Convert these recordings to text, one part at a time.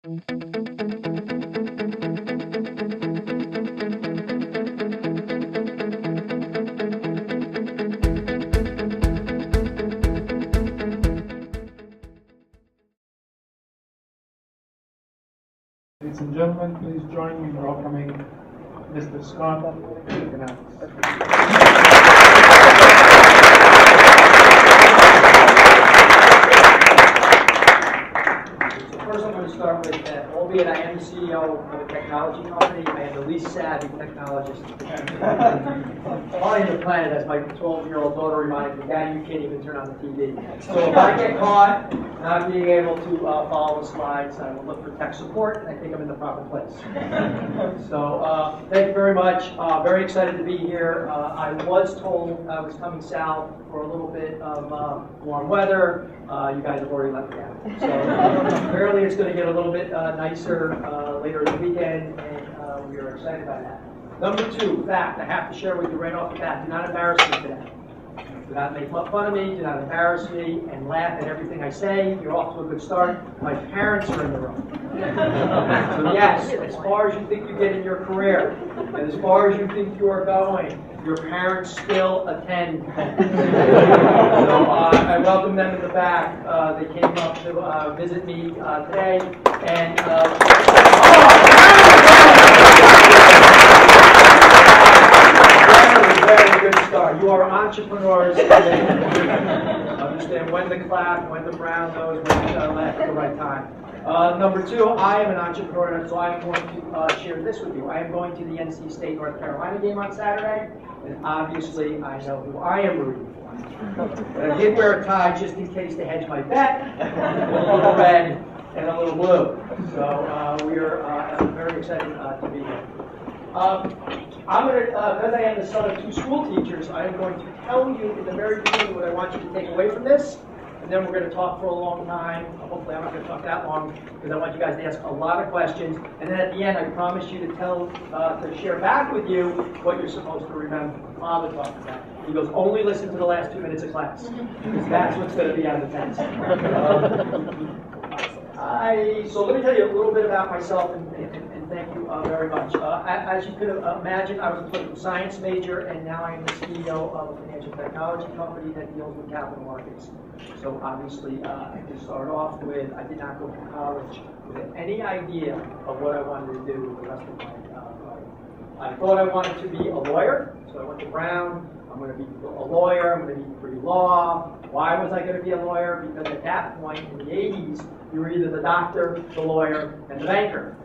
Ladies and gentlemen, please join me in welcoming Mr. Scott Ganeles. First, I'm going to start with that. Albeit I am the CEO of a technology company, I am the least savvy technologist on the planet, as my 12-year-old daughter reminded me, Dad, you can't even turn on the TV. So if I get caught not being able to follow the slides, I will look for tech support, and I think I'm in the proper place. So thank you very much. Very excited to be here. I was told I was coming south for a little bit of warm weather. You guys have already let me down. So apparently it's going to get a little bit nicer later in the weekend, and we are excited by that. Number two, fact, I have to share with you right off the bat, do not embarrass me today. Do not make fun of me, do not embarrass me, and laugh at everything I say. You're off to a good start. My parents are in the room. So yes, as far as you think you get in your career, and as far as you think you are going, your parents still attend. So I welcome them in the back. They came up to visit me today, and very good start. You are entrepreneurs. Understand when to clap, when to brown nose, when to laugh at the right time. Number two, I am an entrepreneur, and so I am going to share this with you. I am going to the NC State North Carolina game on Saturday, and obviously I know who I am rooting for. But I did wear a tie just in case to hedge my bet, a little red and a little blue. So we are very excited to be here. I'm going to, because I am the son of two school teachers, I am going to tell you in the very beginning what I want you to take away from this, and then we're going to talk for a long time. Hopefully I'm not going to talk that long, because I want you guys to ask a lot of questions, and then at the end I promise you to share back with you what you're supposed to remember. Father talked about. He goes, only listen to the last 2 minutes of class, because that's what's going to be on the test. So let me tell you a little bit about myself, and thank you very much. As you could imagine, I was a political science major, and now I am the CEO of a financial technology company that deals with capital markets. So obviously, I just started off with, I did not go to college with any idea of what I wanted to do with the rest of my life. I thought I wanted to be a lawyer, so I went to Brown. I'm going to be a lawyer, I'm going to be pre-law. Why was I going to be a lawyer? Because at that point, in the 80s, you were either the doctor, the lawyer, and the banker.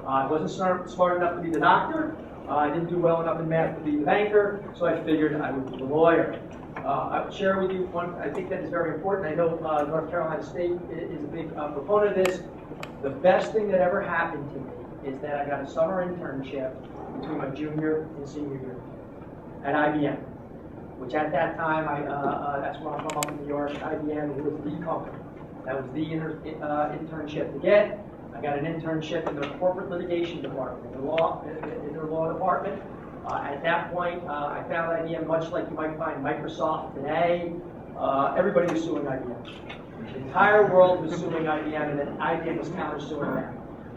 I wasn't smart enough to be the doctor. I didn't do well enough in math to be the banker, so I figured I would be the lawyer. I would share with you one, I think that is very important. I know North Carolina State is a big proponent of this. The best thing that ever happened to me is that I got a summer internship between my junior and senior year at IBM, which at that time, that's where I'm from, up in New York. IBM was the company. That was the internship to get. I got an internship in their corporate litigation department, in their law department. At that point, I found IBM much like you might find Microsoft today. Everybody was suing IBM. The entire world was suing IBM, and then IBM was counter-suing them.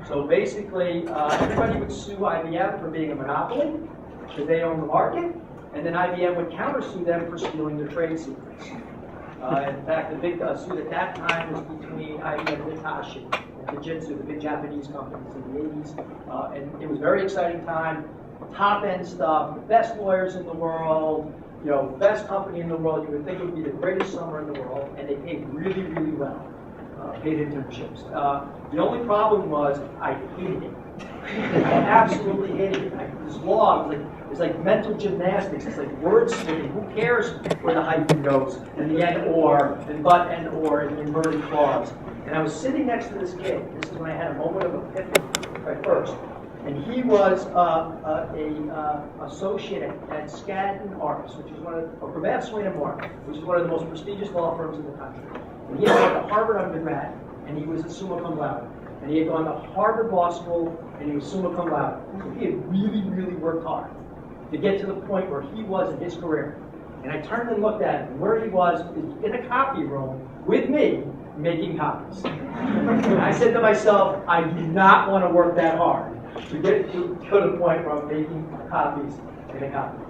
So basically, everybody would sue IBM for being a monopoly, because they own the market, and then IBM would counter-sue them for stealing their trade secrets. In fact, the big suit at that time was between IBM and Hitachi and Fujitsu, the big Japanese companies in the 80s. And it was a very exciting time. Top-end stuff, the best lawyers in the world, best company in the world. You would think it would be the greatest summer in the world, and they paid really, really well. Paid internships. The only problem was I hated it. I absolutely hated it. This law it's like mental gymnastics. It's like word spinning. Who cares where the hyphen goes and the and or and but and or and the inverted clause? And I was sitting next to this kid. This is when I had a moment of epiphany right first. And he was a associate at Skadden Arps, which is Gravatt Swaine & Moore, which is one of the most prestigious law firms in the country. And he had gone to Harvard undergrad, and he was a summa cum laude. And he had gone to Harvard Law School, and he was summa cum laude. So he had really, really worked hard to get to the point where he was in his career. And I turned and looked at him, and where he was in a copy room with me, making copies. I said to myself, I do not want to work that hard to get to the point where I'm making copies in a copy.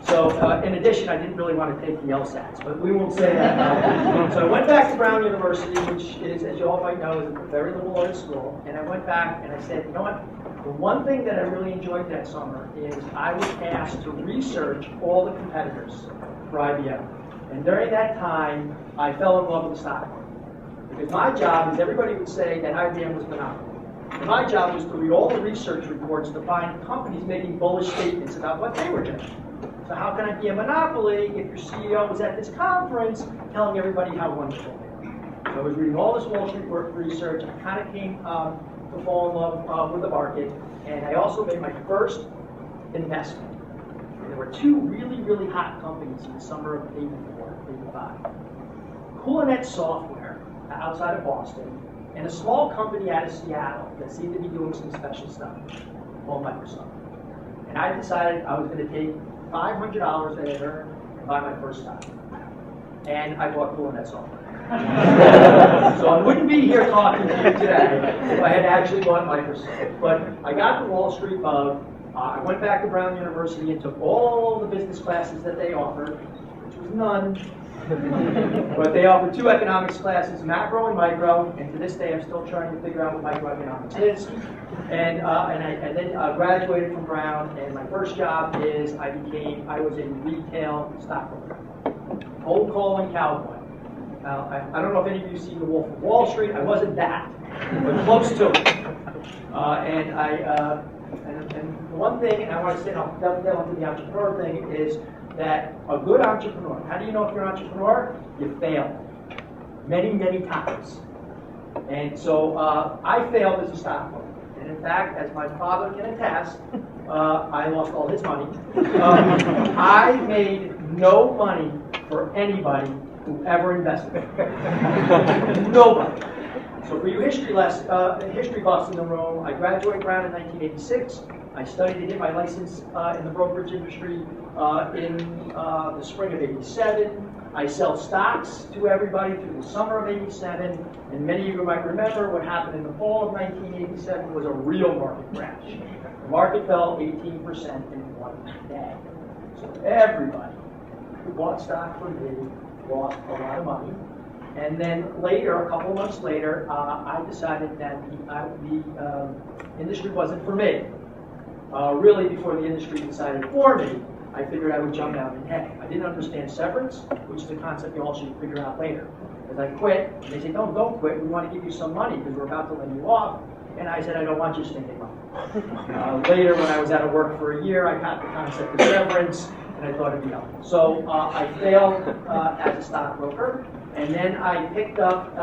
So in addition, I didn't really want to take the LSATs, but we won't say that. So I went back to Brown University, which is, as you all might know, is a very liberal arts school. And I went back and I said, you know what? The one thing that I really enjoyed that summer is I was asked to research all the competitors for IBM. And during that time, I fell in love with the stock market. Because my job is, everybody would say that IBM was monopoly. And my job was to read all the research reports to find companies making bullish statements about what they were doing. So how can I be a monopoly if your CEO was at this conference telling everybody how wonderful they are? So I was reading all this Wall Street research. I kind of came to fall in love with the market. And I also made my first investment. And there were two really, really hot companies in the summer of 84, 85. Coolinet Software outside of Boston, and a small company out of Seattle that seemed to be doing some special stuff called Microsoft. And I decided I was going to take $500 that I earned and buy my first stock. And I bought Coolinet Software. So I wouldn't be here talking to you today if I had actually bought Microsoft. But I got the Wall Street bug. I went back to Brown University and took all the business classes that they offered, which was none. But they offered 2 economics classes, macro and micro, and to this day I'm still trying to figure out what microeconomics is. And then graduated from Brown, and my first job is I was a retail stockbroker, cold calling cowboy. I don't know if any of you seen The Wolf of Wall Street. I wasn't that, but close to it. And one thing, and I want to say, I'll dovetail into the entrepreneur thing, is that a good entrepreneur, how do you know if you're an entrepreneur? You fail many, many times. And so I failed as a stockbroker. And in fact, as my father can attest, I lost all his money. I made no money for anybody who ever invested. Nobody. So for you history buffs in the room, I graduated Brown in 1986. I studied to get my license in the brokerage industry in the spring of '87. I sell stocks to everybody through the summer of '87. And many of you might remember what happened in the fall of 1987 was a real market crash. The market fell 18% in one day. So everybody who bought stock from me lost a lot of money. And then later, a couple of months later, I decided that the industry wasn't for me. Really, before the industry decided for me, I figured I would jump out and head. I didn't understand severance, which is a concept you all should figure out later. As I quit, they said, no, don't quit. We want to give you some money because we're about to lay you off. And I said, I don't want your stinking money. Later, when I was out of work for a year, I got the concept of severance, and I thought it'd be helpful. So I failed as a stockbroker, and then I picked up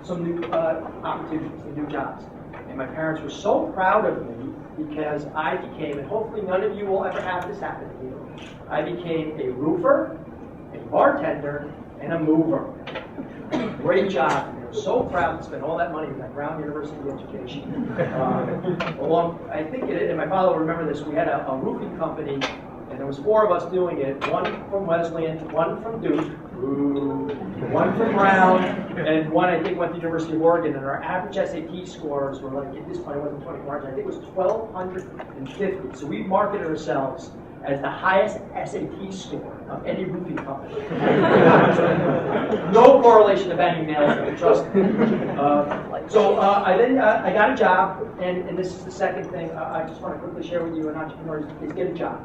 some new opportunities, some new jobs. And my parents were so proud of me because I became, and hopefully none of you will ever have this happen to you, I became a roofer, a bartender, and a mover. Great job. They were so proud to spend all that money with that Brown University education. I think, and my father will remember this, we had a roofing company, and there was 4 of us doing it, 1 from Wesleyan, 1 from Duke, 1 from Brown, and 1 I think went to the University of Oregon, and our average SAT scores were like, at this point it wasn't 2400, I think it was 1,250. So we marketed ourselves as the highest SAT score of any roofing company. No correlation to banging nails, trust me. I got a job, and this is the second thing I just want to quickly share with you, an entrepreneur, is get a job.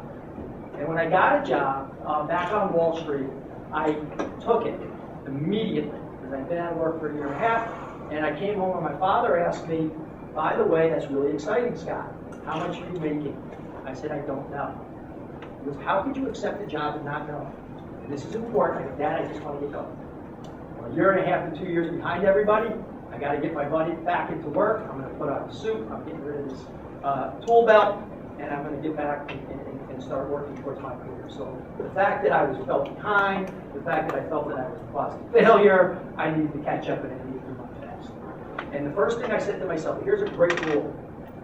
And when I got a job back on Wall Street, I took it immediately because I'd been out of work for a year and a half, and I came home and my father asked me, by the way, that's really exciting, Scott. How much are you making? I said, I don't know. He goes, how could you accept a job and not know? And this is important. I go, Dad, I just want to get going. Well, a year and a half to 2 years behind everybody, I got to get my buddy back into work. I'm going to put on a suit. I'm getting rid of this tool belt, and I'm going to get back and start working towards my career. So the fact that I felt behind, the fact that I felt that I was a positive failure, I needed to catch up and I needed to move fast. And the first thing I said to myself, here's a great rule.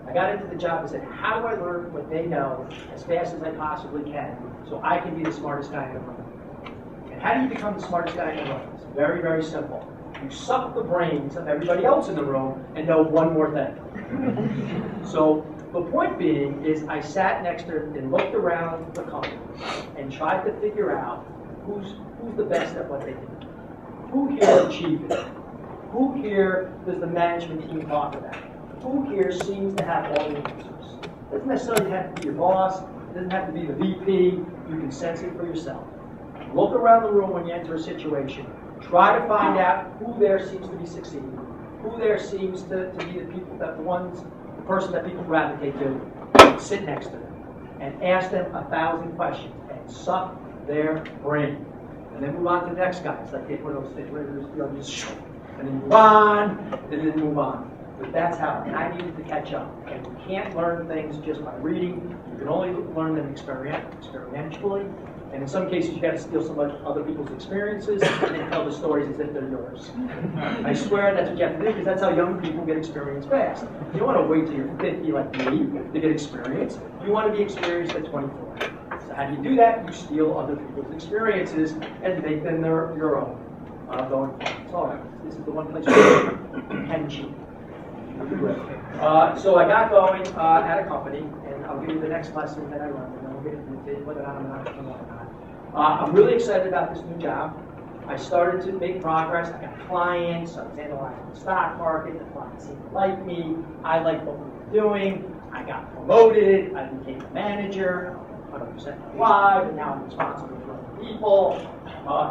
I got into the job and said, how do I learn what they know as fast as I possibly can so I can be the smartest guy in the room? And how do you become the smartest guy in the room? It's very, very simple. you suck the brains of everybody else in the room and know one more thing. So the point being is I sat next to her and looked around the company and tried to figure out who's the best at what they do. Who here achieves it? Who here does the management team talk about? Who here seems to have all the answers? It doesn't necessarily have to be your boss. It doesn't have to be the VP. You can sense it for yourself. Look around the room when you enter a situation. Try to find out who there seems to be succeeding. Who there seems to be the people the person that people gravitate to. Sit next to them and ask them 1,000 questions and suck their brain. And then move on to the next guy. It's like take one of those things where you just and then move on, and then move on. But that's how, and I needed to catch up. And you can't learn things just by reading. You can only learn them experientially. And in some cases, you got to steal some other people's experiences and then tell the stories as if they're yours. I swear that's what you have to do, because that's how young people get experience fast. You don't want to wait till you're 50 like me to get experience. You want to be experienced at 24. So how do you do that? You steal other people's experiences and make them your own. Going forward. So this is the one place where you can cheat. So I got going at a company, and I'll give you the next lesson that I learned, and then we'll get into whether or not I'm not or not. I'm really excited about this new job. I started to make progress. I got clients. I was analyzing the stock market. The clients seemed to like me. I liked what we were doing. I got promoted. I became a manager. 100% alive, and now I'm responsible for other people.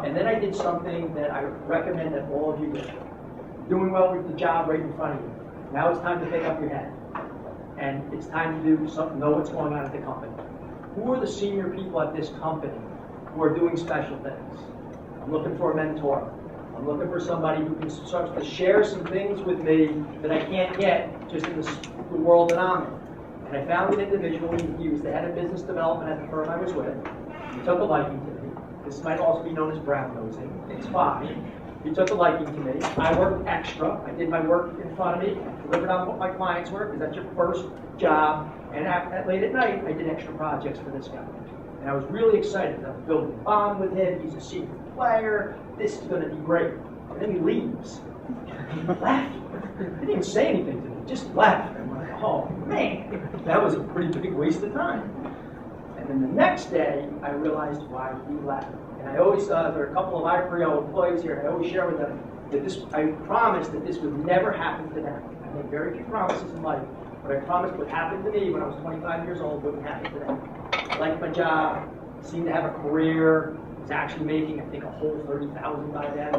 And then I did something that I recommend that all of you do. Doing well with the job right in front of you. Now it's time to pick up your head. And it's time to do something, know what's going on at the company. Who are the senior people at this company who are doing special things? I'm looking for a mentor. I'm looking for somebody who can start to share some things with me that I can't get just in the world that I'm in. And I found an individual. He was the head of business development at the firm I was with. He took a liking to me. This might also be known as brown nosing. It's fine. He took a liking to me. I worked extra. I did my work in front of me. I delivered on what my clients were, because that's your first job. And late at night, I did extra projects for this guy. And I was really excited. I was building a bond with him. He's a senior player. This is going to be great. And then he leaves. He left. He didn't even say anything to me. Just left. I'm like, oh, man. That was a pretty big waste of time. And then the next day, I realized why he left. And I always, there are a couple of Ipreo employees here, and I always share with them that I promised that this would never happen to them. I make very few promises in life, but I promised what happened to me when I was 25 years old wouldn't happen to them. I liked my job, seemed to have a career, was actually making, I think, a whole $30,000 by then.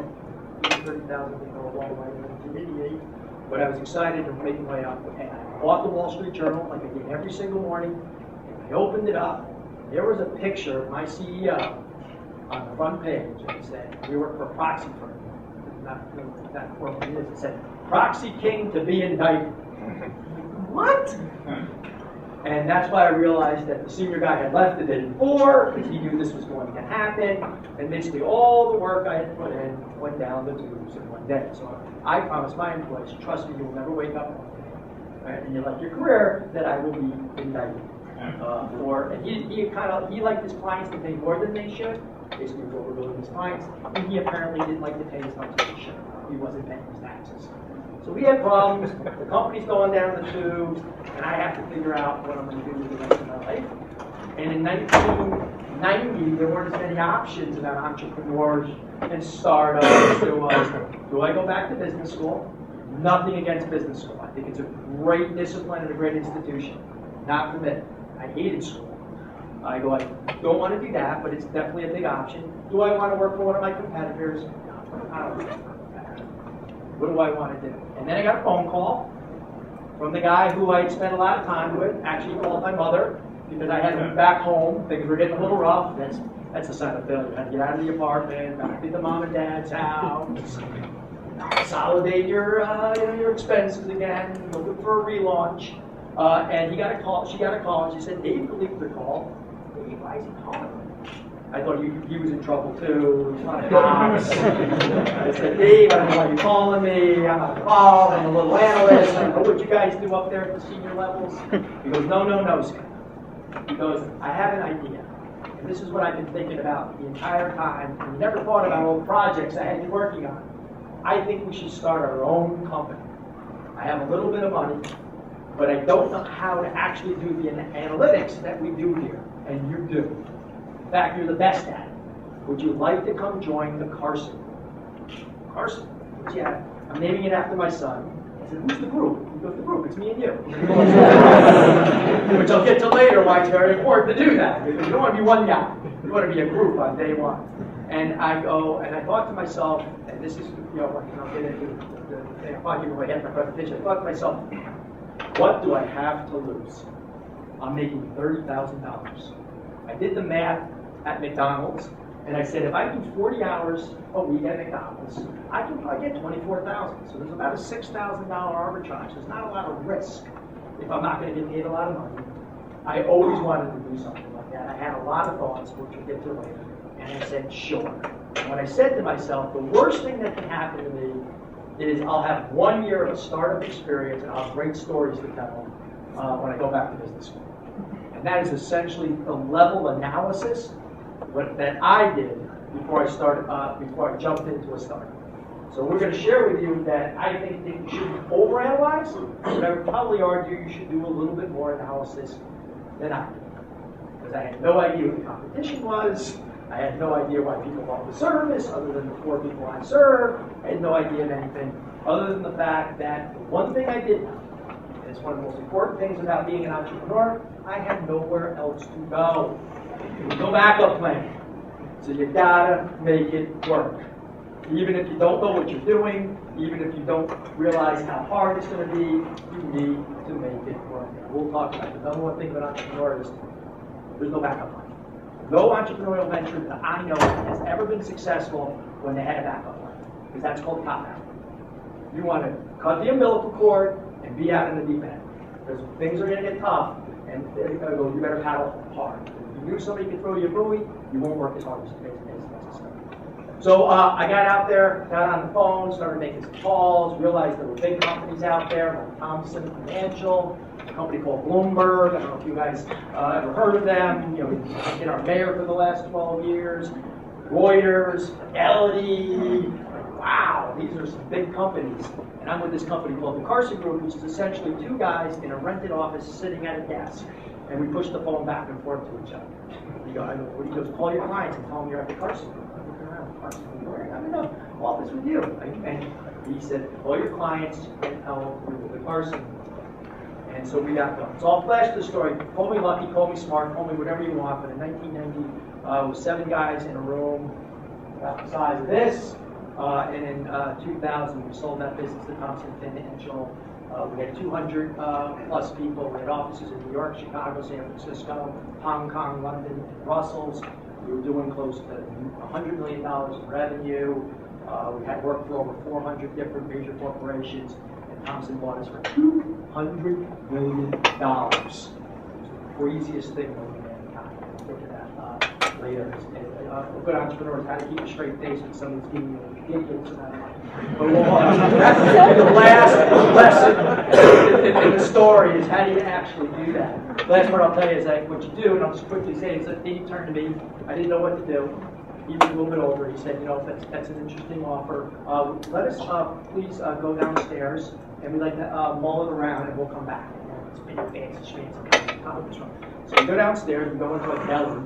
$30,000 didn't go a long way to 1988. But I was excited and making my way up. And I bought the Wall Street Journal like I did every single morning. And I opened it up. There was a picture of my CEO on the front page. And it said, we work for a proxy firm. Not what it is. It said, Proxy King to be indicted. What? And that's why I realized that the senior guy had left the day before, because he knew this was going to happen. And basically all the work I had put in went down the tubes in one day. So I promised my employees, trust me, you will never wake up one day, right, and you like your career, that I will be indicted. And he liked his clients to pay more than they should. Basically, he was overbilling his clients. And he apparently didn't like to pay as much as he should. He wasn't paying his taxes. So we had problems. The company's going down the tubes, and I have to figure out what I'm going to do with the rest of my life. And in 1990, there weren't as many options about entrepreneurs and startups. There was, do I go back to business school? Nothing against business school. I think it's a great discipline and a great institution. Not for me. I hated school. I don't want to do that, but it's definitely a big option. Do I want to work for one of my competitors? No, I don't want to work for a competitor. What do I want to do? And then I got a phone call from the guy who I'd spent a lot of time with. Actually called my mother, because I had to be back home. Things were getting a little rough. That's a sign of failure. I had to get out of the apartment, back to the mom and dad's house, consolidate your expenses again, looking for a relaunch. And he got a call. She got a call, and she said, Dave believed the call. Dave, why is he calling? I thought he was in trouble too. He's not a boss. I said, Dave, I don't know why you're calling me. I'm not involved. I'm a little analyst. I don't know what you guys do up there at the senior levels. He goes, no, Scott. He goes, I have an idea. And this is what I've been thinking about the entire time. And never thought about all the projects I had you working on. I think we should start our own company. I have a little bit of money, but I don't know how to actually do the analytics that we do here, and you do. In fact, you're the best at it. Would you like to come join the Carson Group? Carson, yeah, I'm naming it after my son. I said, who's the group? He goes, the group, it's me and you. Which I'll get to later why it's very important to do that, because you don't want to be one guy. You want to be a group on day one. And I go, and I thought to myself, and this is, I'll get into the thing, I'll probably give away half my presentation. I thought to myself, what do I have to lose? I'm making $30,000. I did the math at McDonald's, and I said, if I do 40 hours a week at McDonald's, I can probably get $24,000. So there's about a $6,000 arbitrage. There's not a lot of risk if I'm not going to get paid a lot of money. I always wanted to do something like that. I had a lot of thoughts, which we'll get to later. And I said, sure. And when I said to myself, the worst thing that can happen to me is I'll have 1 year of a startup experience and I'll have great stories to tell when I go back to business school. And that is essentially the level analysis that I did before I jumped into a startup. So we're going to share with you that I think that you shouldn't overanalyze, but I would probably argue you should do a little bit more analysis than I did. Because I had no idea what the competition was. I had no idea why people bought the service, other than the 4 people I serve. I had no idea of anything, other than the fact that the one thing I did know, and it's one of the most important things about being an entrepreneur, I had nowhere else to go. There was no backup plan. So you gotta make it work. Even if you don't know what you're doing, even if you don't realize how hard it's going to be, you need to make it work. We'll talk about it. The number one thing about entrepreneurs is there's no backup plan. No entrepreneurial venture that I know has ever been successful when they had a backup plan, because that's called cop-out. You want to cut the umbilical cord and be out in the deep end, because things are going to get tough, and they're going to go, you better paddle hard. If you knew somebody could throw you a buoy, you won't work as hard as necessary. So I got out there, got on the phone, started making some calls, realized there were big companies out there, like Thomson Financial, a company called Bloomberg. I don't know if you guys ever heard of them. We've been our mayor for the last 12 years. Reuters, Fidelity. Wow, these are some big companies. And I'm with this company called the Carson Group, which is essentially 2 guys in a rented office sitting at a desk. And we push the phone back and forth to each other. He goes, call your clients and tell them you're at the Carson Group. I'm in the office with you. And he said, call your clients and tell them you're with the Carson. And so we got going. So I'll flash the story. Call me lucky, call me smart, call me whatever you want. But in 1990, it was 7 guys in a room about the size of this. And in 2000, we sold that business to Thomson Financial. We had 200 plus people. We had offices in New York, Chicago, San Francisco, Hong Kong, London, and Brussels. We were doing close to $100 million in revenue. We had worked for over 400 different major corporations, and Thomson bought us for $200 million. It was the craziest thing over mankind. We'll look at that later. Good entrepreneurs, how to keep a straight face when somebody's giving you a ridiculous amount of money. But that's the last lesson in the story is how do you actually do that. The last part I'll tell you is that what you do, and I'll just quickly say, is that he turned to me. I didn't know what to do. He was a little bit older. He said, that's an interesting offer. Let us please go downstairs, and we'd like to mull it around, and we'll come back. It's big, fancy, conference room. So we go downstairs, we go into a deli.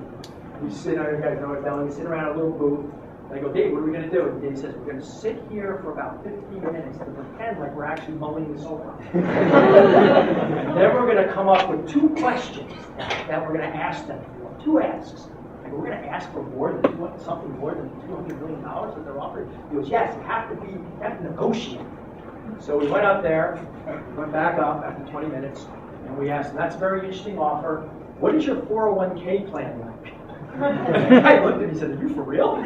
We sit, you guys know what a deli, we sit around a little booth. I go, Dave, what are we going to do? And Dave says, we're going to sit here for about 15 minutes and pretend like we're actually mulling this over. And then we're going to come up with 2 questions that we're going to ask them. 2 asks. And we're going to ask for something more than $200 million that they're offering. He goes, yes, you have to negotiate. So we went up there, we went back up after 20 minutes, and we asked them, that's a very interesting offer. What is your 401k plan like? I looked at him and said, are you for real?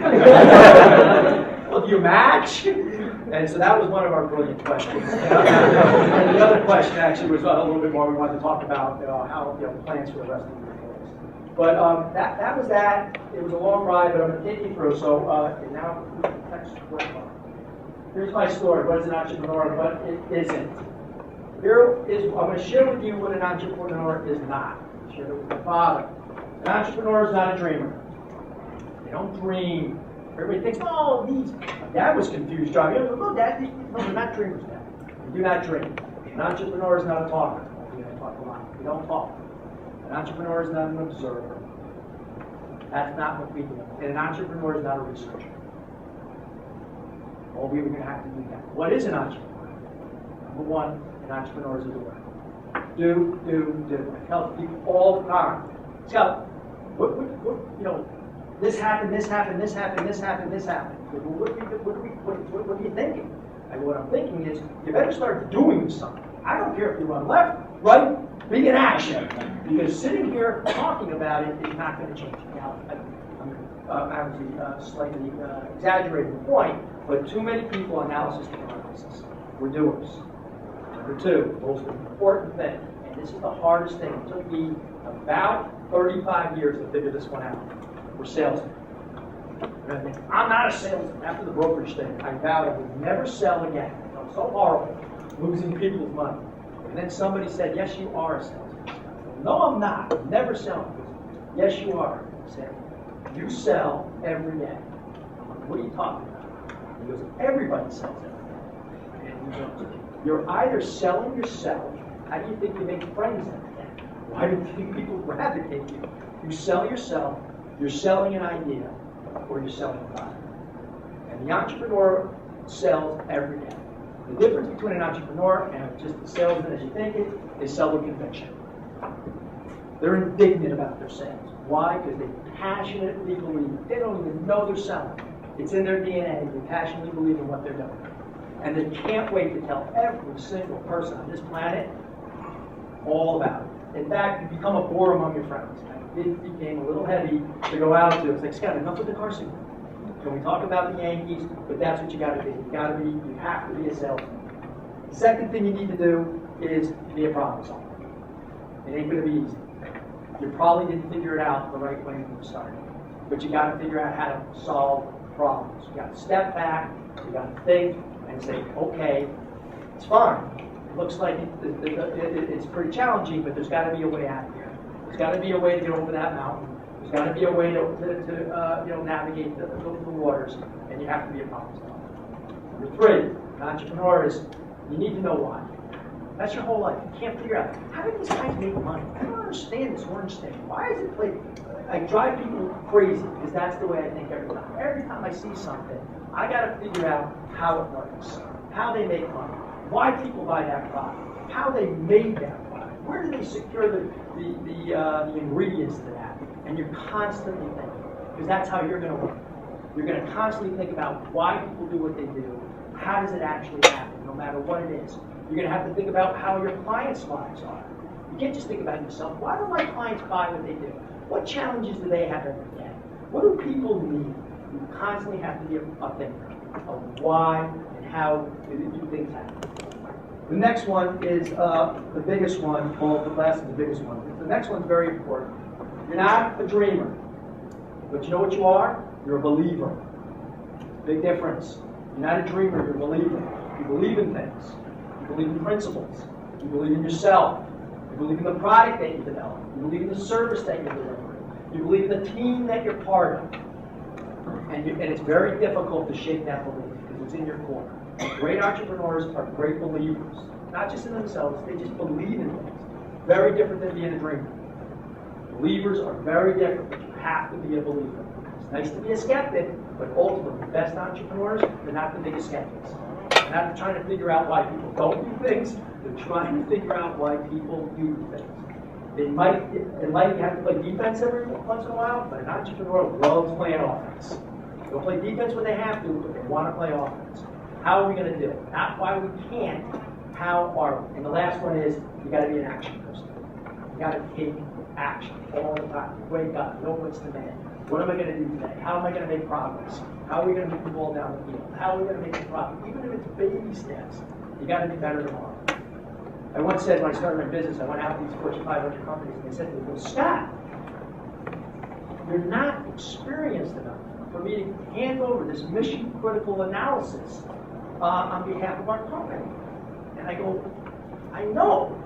Well, do you match? And so that was one of our brilliant questions. And the other question actually was a little bit more we wanted to talk about how plans for the rest of the employees. But that was that. It was a long ride, but I'm going to take you through. So now, here's my story. What is an entrepreneur and what it isn't? I'm going to share with you what an entrepreneur is not. I shared it with my father. An entrepreneur is not a dreamer. They don't dream. Everybody thinks, oh, these. Dad was confused driving. No, Dad, no, they're not dreamers, Dad. We do not dream. An entrepreneur is not a talker. We don't talk a lot. We don't talk. An entrepreneur is not an observer. That's not what we do. And an entrepreneur is not a researcher. Well, we were going to have to do that. What is an entrepreneur? Number one, an entrepreneur is a doer. Do. I tell people all the time. So, this happened. What are you thinking? And what I'm thinking is, you better start doing something. I don't care if you run left, right, be in action. Because sitting here talking about it is not going to change. Now, I'm obviously slightly exaggerating the point, but too many people analysis paralysis. We're doers. Number two, most important thing, and this is the hardest thing. It took me about 35 years to figure this one out. We're salesmen. I'm not a salesman. After the brokerage thing, I vowed I would never sell again. It felt so horrible, losing people's money. And then somebody said, yes, you are a salesman. I said, no, I'm not. I'm never selling. Yes, you are. I said, you sell every day. I'm like, what are you talking about? He goes, everybody sells every day. And he goes, you're either selling yourself. How do you think you make friends every day? Why do you think people gravitate you? You sell yourself, you're selling an idea, or you're selling a product. And the entrepreneur sells every day. The difference between an entrepreneur and just a salesman, as you think it, is sell with conviction. They're indignant about their sales. Why? Because they passionately believe it. They don't even know they're selling. It's in their DNA. They passionately believe in what they're doing. And they can't wait to tell every single person on this planet all about it. In fact, you become a bore among your friends. It became a little heavy to go out to. It's like, Scott, enough with the car seat. Can we talk about the Yankees? But that's what you got to be. You have to be a salesman. The second thing you need to do is be a problem solver. It ain't going to be easy. You probably didn't figure it out the right way when you started. But you got to figure out how to solve problems. You got to step back. You got to think and say, okay, it's fine. It looks like it's pretty challenging, but there's got to be a way out of here. There's got to be a way to get over that mountain. There's got to be a way to navigate the waters, and you have to be a problem solver. Number three, an entrepreneur is, you need to know why. That's your whole life. You can't figure out, how do these guys make money? I don't understand this orange thing. Why is it like, I drive people crazy, because that's the way I think every time. Every time I see something, I got to figure out how it works, how they make money, why people buy that product, how they made that product, where do they secure the ingredients to that. And you're constantly thinking, because that's how you're going to work. You're going to constantly think about why people do what they do, how does it actually happen, no matter what it is. You're going to have to think about how your clients' lives are. You can't just think about yourself. Why do my clients buy what they do? What challenges do they have every day? What do people need? You constantly have to be a thinker of why and how do things happen. The next one is the biggest one. Well, the last is the biggest one. The next one's very important. You're not a dreamer, but you know what you are? You're a believer. Big difference. You're not a dreamer, you're a believer. You believe in things. You believe in principles. You believe in yourself. You believe in the product that you develop. You believe in the service that you're delivering. You believe in the team that you're part of. And it's very difficult to shake that belief because it's in your core. Great entrepreneurs are great believers. Not just in themselves, they just believe in things. Very different than being a dreamer. Believers are very different, but you have to be a believer. It's nice to be a skeptic, but ultimately, the best entrepreneurs, they're not the biggest skeptics. They're not trying to figure out why people don't do things. They're trying to figure out why people do things. They might have to play defense every once in a while, but an entrepreneur loves playing offense. They'll play defense when they have to, but they want to play offense. How are we going to do it? Not why we can't. How are we? And the last one is, you got to be an action person. You got to take action all the time. You wake up, know what's demanded. What am I going to do today? How am I going to make progress? How are we going to move the ball down the field? How are we going to make a profit? Even if it's baby steps, you got to be better tomorrow. I once said when I started my business, I went out to these Fortune 500 companies and they said to me, well, Scott, you're not experienced enough for me to hand over this mission critical analysis on behalf of our company. And I go, I know,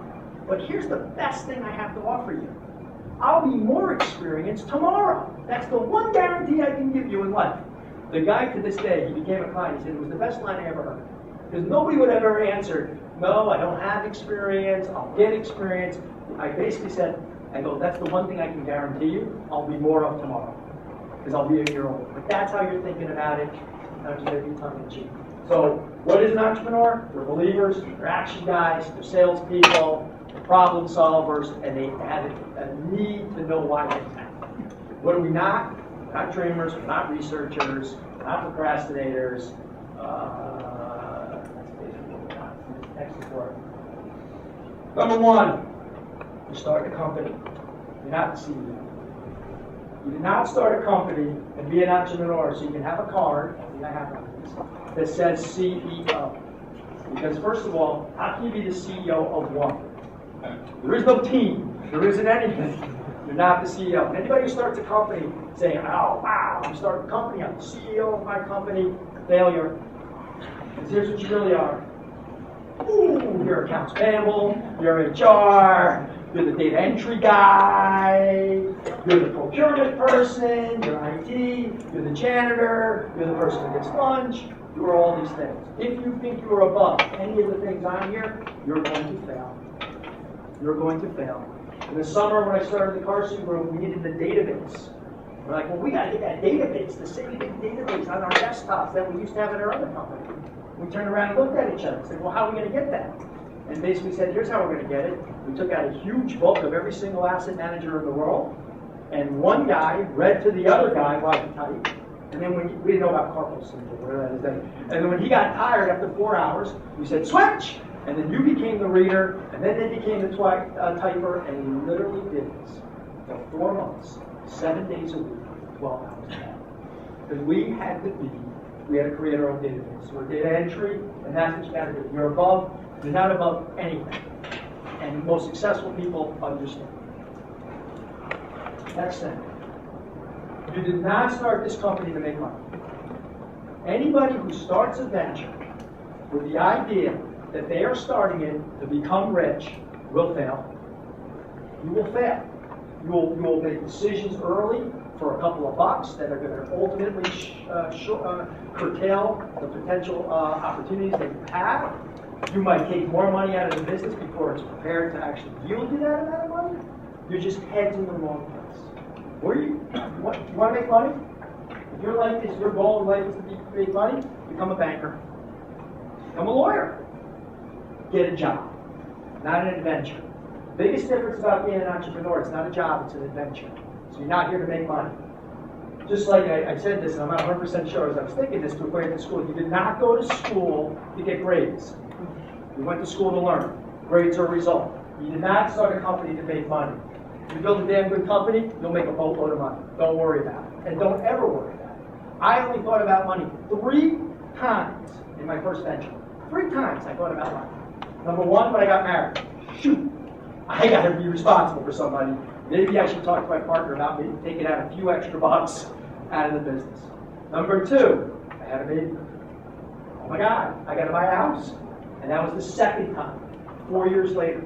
but here's the best thing I have to offer you. I'll be more experienced tomorrow. That's the one guarantee I can give you in life. The guy to this day, he became a client, he said it was the best line I ever heard. Because nobody would have ever answered, no, I don't have experience, I'll get experience. I basically said, I go, that's the one thing I can guarantee you, I'll be more of tomorrow. Because I'll be a year older. But that's how you're thinking about it, not just every tongue in cheek. So, what is an entrepreneur? They're believers, they're action guys, they're salespeople, they're problem solvers, and they have a need to know why they can. What are we not? We're not dreamers, we're not researchers, we're not procrastinators. That's basically what we're not. Next word. Number one, you start a company. You're not the CEO. You did not start a company and be an entrepreneur so you can have a card, I think I have one of these, that says CEO. Because first of all, how can you be the CEO of one? There is no team. There isn't anything. You're not the CEO. And anybody who starts a company saying, oh, wow, I'm starting a company, I'm the CEO of my company, failure. Because here's what you really are. Ooh, you're accounts payable, you're HR, you're the data entry guy, you're the procurement person, you're IT, you're the janitor, you're the person who gets lunch, you're all these things. If you think you're above any of the things on here, you're going to fail. You're going to fail. In the summer when I started the Carson Group, we needed the database. We're like, well, we got to get that database, the same big database on our desktops that we used to have in our other company. We turned around and looked at each other and said, well, how are we going to get that? And basically said, here's how we're going to get it. We took out a huge book of every single asset manager in the world, and one guy read to the other guy while he typed. And then we didn't know about carpal syndrome, whatever that is. And then when he got tired after 4 hours, we said, switch! And then you became the reader, and then they became the typer, and we literally did this for 4 months, 7 days a week, 12 hours a day. Because we had to create our own database. We're data entry, and that's what you got to do. You're not above anything. And most successful people understand. Next thing. You did not start this company to make money. Anybody who starts a venture with the idea that they are starting it to become rich will fail. You will fail. You will make decisions early for a couple of bucks that are going to ultimately curtail the potential opportunities that you have. You might take more money out of the business before it's prepared to actually yield you that amount of money. You're just heads in the wrong place. You want to make money? If your life is, your goal in life is to make money, become a banker. Become a lawyer. Get a job, not an adventure. Biggest difference about being an entrepreneur, it's not a job, it's an adventure. So you're not here to make money. Just like I said this, and I'm not 100% sure as I was thinking this before I went to school, you did not go to school to get grades. You went to school to learn. Grades are a result. You did not start a company to make money. If you build a damn good company, you'll make a boatload of money. Don't worry about it. And don't ever worry about it. I only thought about money 3 times in my first venture. 3 times I thought about money. Number one, when I got married. Shoot, I got to be responsible for somebody. Maybe I should talk to my partner about me taking out a few extra bucks out of the business. Number 2, I had a baby. Oh my God, I got to buy a house. And that was the second time, 4 years later,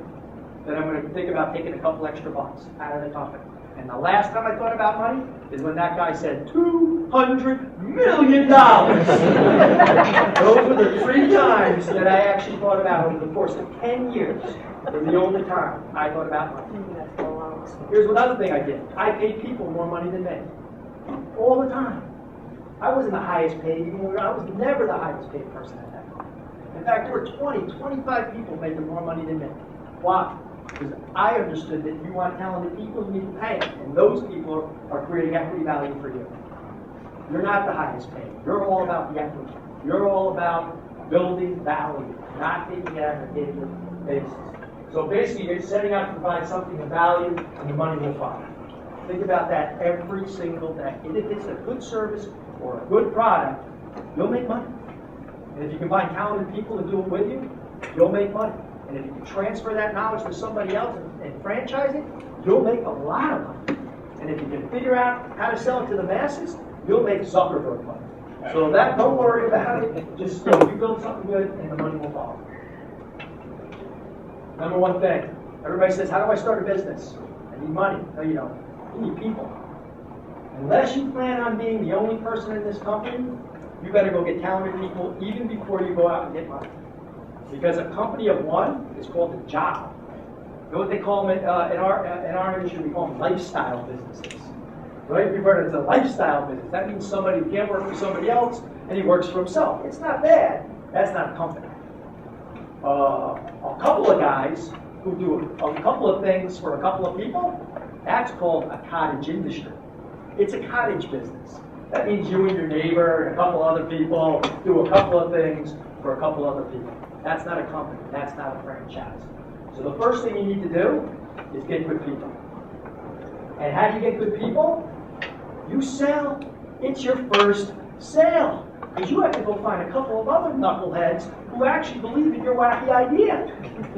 that I'm going to think about taking a couple extra bucks out of the company. And the last time I thought about money is when that guy said $200 million. Those were the 3 times that I actually thought about over the course of 10 years. Were the only time I thought about money. Here's another thing I did. I paid people more money than me. All the time. I wasn't the highest paid. I was never the highest paid person at that company. In fact, there were 20, 25 people making more money than me. Why? Because I understood that you want talented people, you need to pay them. And those people are creating equity value for you. You're not the highest paid. You're all about the equity. You're all about building value, not taking it on a daily basis. So basically, you're setting out to provide something of value, and the money will follow. Think about that every single day. And if it's a good service or a good product, you'll make money. And if you can find talented people to do it with you, you'll make money. And if you can transfer that knowledge to somebody else and franchise it, you'll make a lot of money. And if you can figure out how to sell it to the masses, you'll make Zuckerberg money. So that, don't worry about it. Just you build something good, and the money will follow. Number one thing. Everybody says, how do I start a business? I need money. No, you don't. You need people. Unless you plan on being the only person in this company, you better go get talented people even before you go out and get money. Because a company of one is called a job. You know what they call them in our industry? We call them lifestyle businesses. Right? We've heard it's a lifestyle business. That means somebody who can't work for somebody else and he works for himself. It's not bad. That's not a company. A couple of guys who do a couple of things for a couple of people, that's called a cottage industry. It's a cottage business. That means you and your neighbor and a couple other people do a couple of things for a couple other people. That's not a company. That's not a franchise. So the first thing you need to do is get good people. And how do you get good people? You sell. It's your first sale. Because you have to go find a couple of other knuckleheads who actually believe in your wacky idea.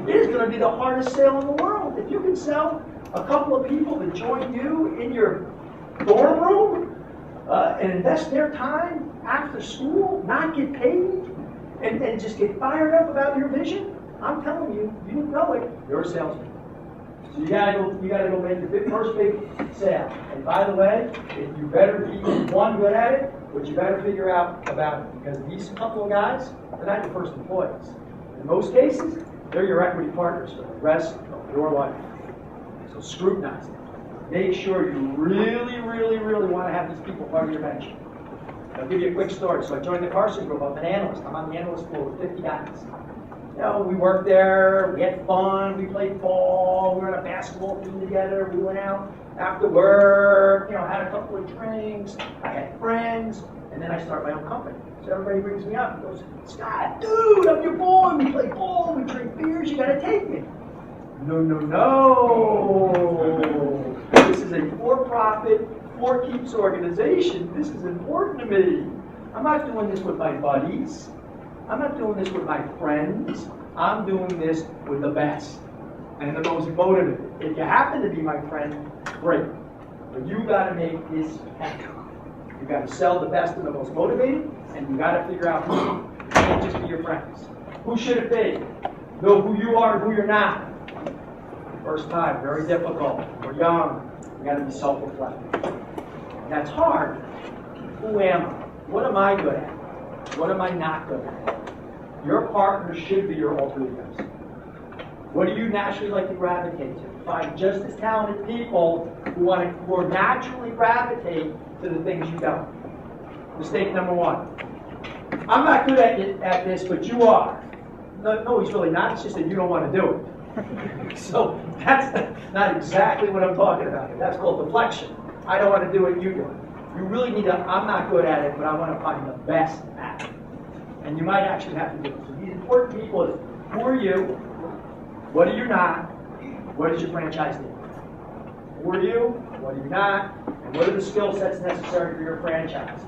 It is going to be the hardest sale in the world. If you can sell a couple of people to join you in your dorm room and invest their time after school, not get paid, and just get fired up about your vision, I'm telling you, you didn't know it, you're a salesman. So you gotta go make your first big sale. And by the way, if you better be one good at it, but you better figure out about it, because these couple of guys, they're not your first employees. In most cases, they're your equity partners for the rest of your life. So scrutinize it. Make sure you really, really, really want to have these people part of your bench. I'll give you a quick story. So I joined the Carson Group. I'm an analyst. I'm on the analyst floor with 50 guys. You know, we worked there, we had fun, we played ball, we were on a basketball team together, we went out after work, had a couple of drinks, I had friends, and then I start my own company. So everybody brings me up and goes, Scott, dude, I'm your boy, we play ball, we drink beers, you gotta take me. No. This is a for-profit, for-keeps organization. This is important to me. I'm not doing this with my buddies. I'm not doing this with my friends. I'm doing this with the best and the most motivated. If you happen to be my friend, great. But you got to make this happen. You got to sell the best and the most motivated, and you got to figure out who. It can't just be your friends. Who should it be? Know who you are and who you're not. First time, very difficult. We're young. You got to be self-reflective. That's hard. Who am I? What am I good at? What am I not good at? Your partner should be your alter egos. What do you naturally like to gravitate to? Find just as talented people who will naturally gravitate to the things you don't. Mistake number one. I'm not good at this, but you are. No, he's really not. It's just that you don't want to do it. So that's not exactly what I'm talking about. That's called deflection. I don't want to do it, you do it. You really need to, I'm not good at it, but I want to find the best at it. And you might actually have to do it. So these important people is, who are you? What are you not? What does your franchise need? Who are you? What are you not? And what are the skill sets necessary for your franchise?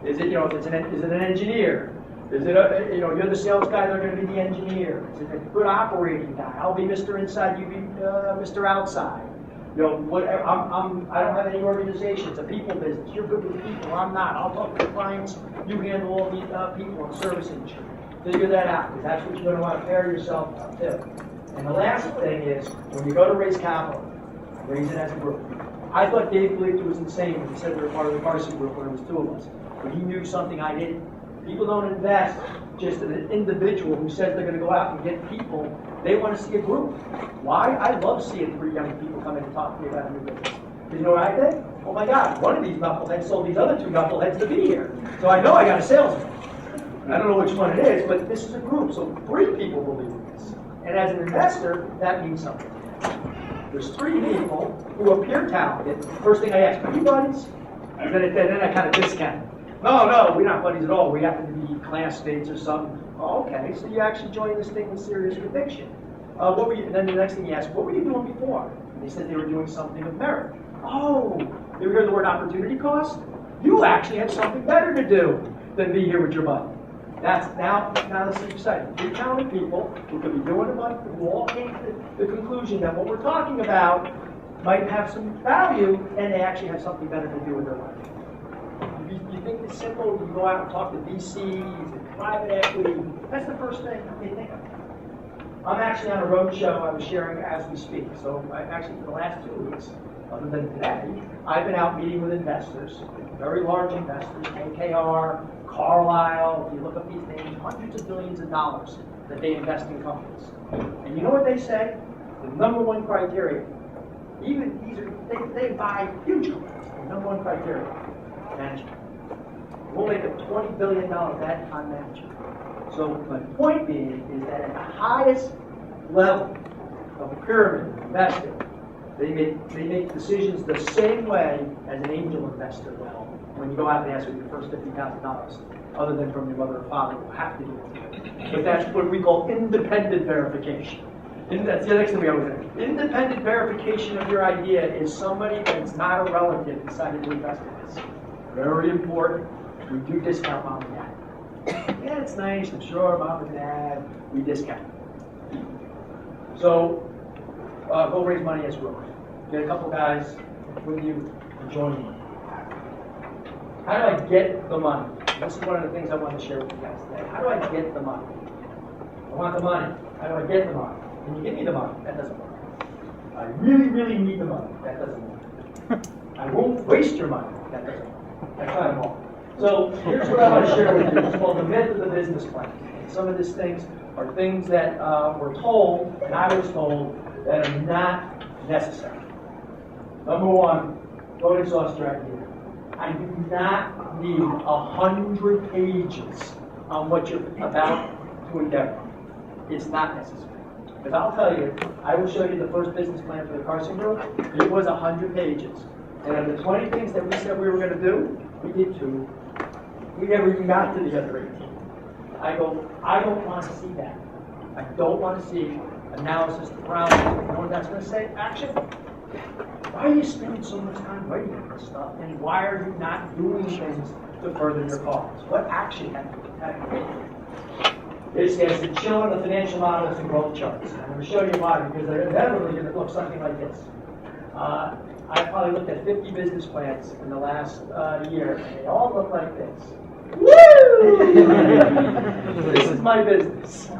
Is it an engineer? Is it you're the sales guy, they're going to be the engineer? Is it a good operating guy? I'll be Mr. Inside, you be Mr. Outside. Whatever. I don't have any organization. It's a people business. You're good with people. I'm not. I'll talk to the clients. You handle all the people in the service industry. Figure that out, because that's what you're going to want to pair yourself up to. And the last thing is, when you go to raise capital, raise it as a group. I thought Dave Gleason was insane when he said we were part of the Carson Group when it was two of us. But he knew something I didn't. People don't invest just in an individual who says they're going to go out and get people. They want to see a group. Why? I love seeing 3 young people come in and talk to me about a new business. Because you know what I think? Oh my God, one of these knuckleheads sold these other 2 knuckleheads to be here. So I know I got a salesman. I don't know which one it is, but this is a group, so 3 people believe in this. And as an investor, that means something. There's 3 people who appear talented. First thing I ask, are you buddies? And then I kind of discount. No, we're not buddies at all. We happen to be classmates or something. Oh, okay, so you actually joined this thing with serious conviction. What were you? And then the next thing you ask, what were you doing before? And they said they were doing something of merit. Oh, you ever heard the word opportunity cost? You actually had something better to do than be here with your buddy. That's now this is exciting. 3 talented people who could be doing a bunch, who all came to the conclusion that what we're talking about might have some value, and they actually have something better to do with their life. You think it's simple? You go out and talk to VCs and private equity. That's the first thing they think of. I'm actually on a road show I was sharing as we speak. So actually for the last 2 weeks, other than today, I've been out meeting with investors, very large investors, KKR, Carlyle. If you look up these names, hundreds of billions of dollars that they invest in companies. And you know what they say? The number one criteria, even they buy huge companies. The number one criteria, management. We'll make a $20 billion bet on management. So my point being is that at the highest level of a pyramid of investing, they make decisions the same way as an angel investor will when you go out and ask for your first $50,000, other than from your mother or father who have to do it. But that's what we call independent verification. And that's the next thing we always say. Independent verification of your idea is somebody that's not a relative decided to invest in this. Very important. We do discount mom and dad. Yeah, it's nice. I'm sure mom and dad, we discount. So, go raise money as well. Get a couple guys with you to join me. How do I get the money? This is one of the things I want to share with you guys today. How do I get the money? I want the money. How do I get the money? Can you give me the money? That doesn't work. I really, really need the money. That doesn't work. I won't waste your money. That doesn't work. That's not all. So here's what I want to share with you. It's called the myth of the business plan. And some of these things are things that were told, and I was told, that are not necessary. Number one, don't exhaust your idea. I do not need 100 pages on what you're about to endeavor. It's not necessary. Because I'll tell you, I will show you the first business plan for the Carson Group. It was 100 pages. And of the 20 things that we said we were going to do, we did 2. We never even got to the other 18. I don't want to see that. I don't want to see analysis of parameters. You know what that's going to say? Action. Why are you spending so much time writing this stuff? And why are you not doing things to further your cause? What action have you taken? This is to chill on the financial models and growth charts. I'm going to show you why, because they're inevitably going to look something like this. I probably looked at 50 business plans in the last year, and they all look like this. Woo! This is my business.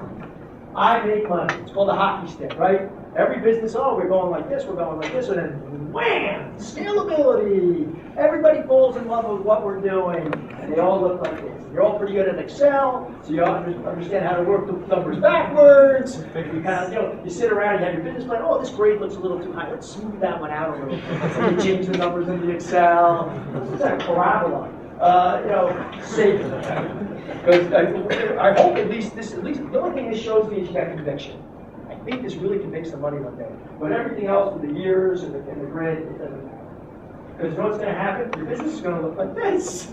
I make money. It's called a hockey stick, right? Every business, we're going like this, we're going like this, and then wham! Scalability! Everybody falls in love with what we're doing, and they all look like this. You're all pretty good at Excel, so you understand how to work the numbers backwards. You kind of, you sit around, you have your business plan. Oh, this grade looks a little too high. Let's smooth that one out a little. You change the numbers in the Excel. This is a parabola. Save it. Because I hope at least the only thing this shows me is you got conviction. I think this really convicts somebody one day. But everything else with the years and the grid, it doesn't matter. Because you know what's going to happen? Your business is going to look like this.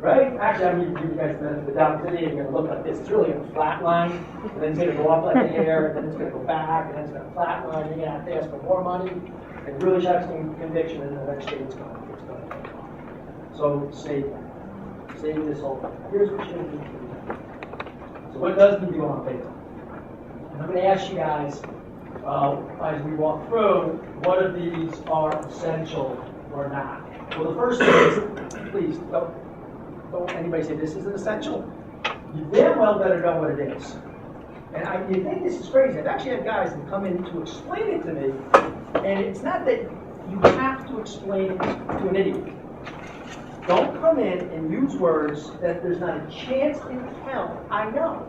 Right? Actually, I'm going to give you guys the down today. It's going to look like this. It's really going to flatline, and then it's going to go up like the air, and then it's going to go back, and then it's going to flatline. You're going to have to ask for more money, and really have some conviction, and the next day it's going to take off. So save that. Save this whole thing. Here's what you're going to do. So what does need to go on paper? And I'm going to ask you guys, as we walk through, what of these are essential or not? Well, the first thing is, please, don't anybody say this isn't essential. You damn well better know what it is. And you think this is crazy. I've actually had guys that come in to explain it to me, and it's not that you have to explain it to an idiot. Don't come in and use words that there's not a chance in hell I know.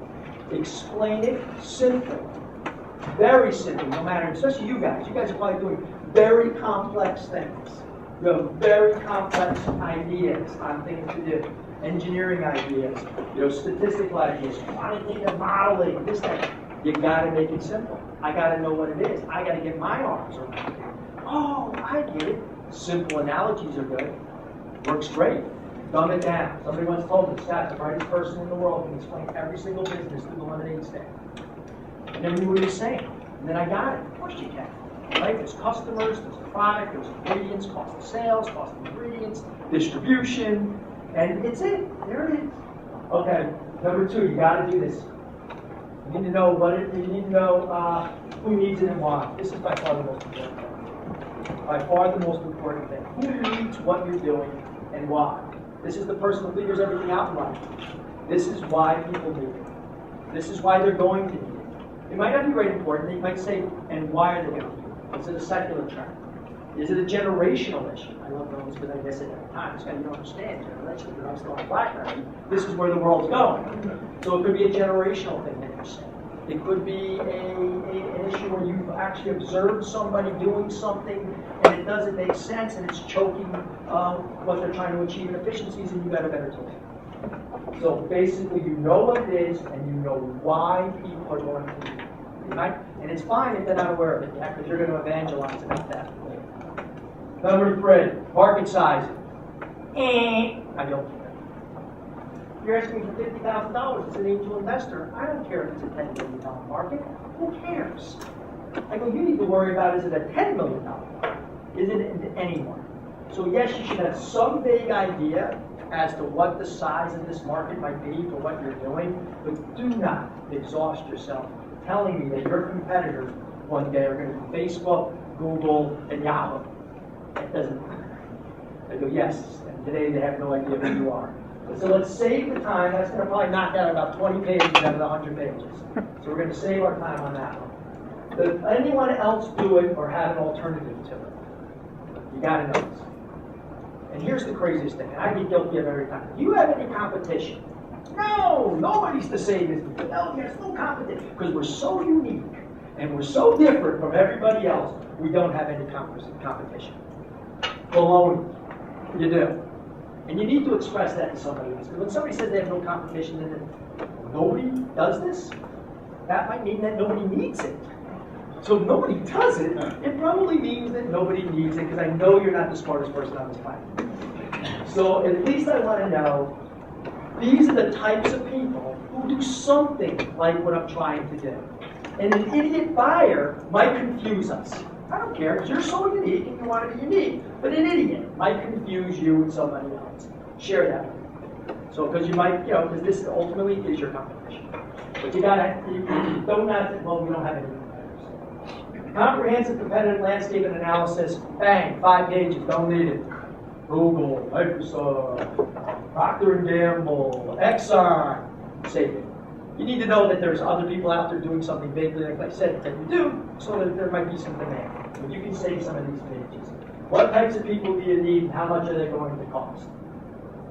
Explain it simply. Very simple, no matter, especially you guys. You guys are probably doing very complex things. You have very complex ideas on things to do. Engineering ideas, statistical ideas, quantitative modeling, this, that. You gotta make it simple. I gotta know what it is. I gotta get my arms around it. Oh, I get it. Simple analogies are good. Works great. Dumb it down. Somebody once told me, Scott, the brightest person in the world can explain every single business through the lemonade stand. I never knew what he was saying. And then I got it. Of course you can. Right? There's customers, there's the product, there's ingredients, cost of sales, cost of ingredients, distribution, and it's it. There it is. Okay. Number 2, you got to do this. You need to know you need to know who needs it and why. This is by far the most important thing. By far the most important thing. Who needs what you're doing and why? This is the person who figures everything out in life. This is why people need it. This is why they're going to need it. It might not be very important. You might say, and why are they going to do it? Is it a secular trend? Is it a generational issue? I love those because I guess at that time, you don't understand generation. You're still on BlackBerry. This is where the world's going. So it could be a generational thing that you're saying. It could be an issue where you've actually observed somebody doing something and it doesn't make sense and it's choking what they're trying to achieve in efficiencies, and you got a better tool. So basically, you know what it is and you know why people are going to do it. Right? And it's fine if they're not aware of it yet, because you're going to evangelize about that later. Number 3, market size. I don't care. You're asking me for $50,000 as an angel investor. I don't care if it's a $10 million market. Who cares? I go, you need to worry about, is it a $10 million market? Is it anyone? So yes, you should have some vague idea as to what the size of this market might be for what you're doing, but do not exhaust yourself telling me that your competitors one day are going to be Facebook, Google, and Yahoo. It doesn't matter. I go, yes, and today they have no idea who you are. So let's save the time. That's going to probably knock out about 20 pages out of the 100 pages. So we're going to save our time on that one. Does anyone else do it or have an alternative to it? You got to know this. And here's the craziest thing, and I get guilty of every time. Do you have any competition? No, nobody's the same as me. Fidelity has no competition because we're so unique and we're so different from everybody else. We don't have any competition. Baloney. You do. And you need to express that to somebody else. Because when somebody says they have no competition and then nobody does this, that might mean that nobody needs it. So if nobody does it, it probably means that nobody needs it, because I know you're not the smartest person on this planet. So at least I want to know, these are the types of people who do something like what I'm trying to do. And an idiot buyer might confuse us. I don't care, because you're so unique and you want to be unique. But an idiot might confuse you with somebody else. Share that with me. So, because you might, because this ultimately is your competition. But you don't have to, well, we don't have any competitors. Comprehensive competitive landscape and analysis, bang, 5 pages, don't need it. Google, Microsoft, Procter & Gamble, Exxon, save it. You need to know that there's other people out there doing something big, like I said, that you do, so that there might be some demand. But you can save some of these pages. What types of people do you need, and how much are they going to cost?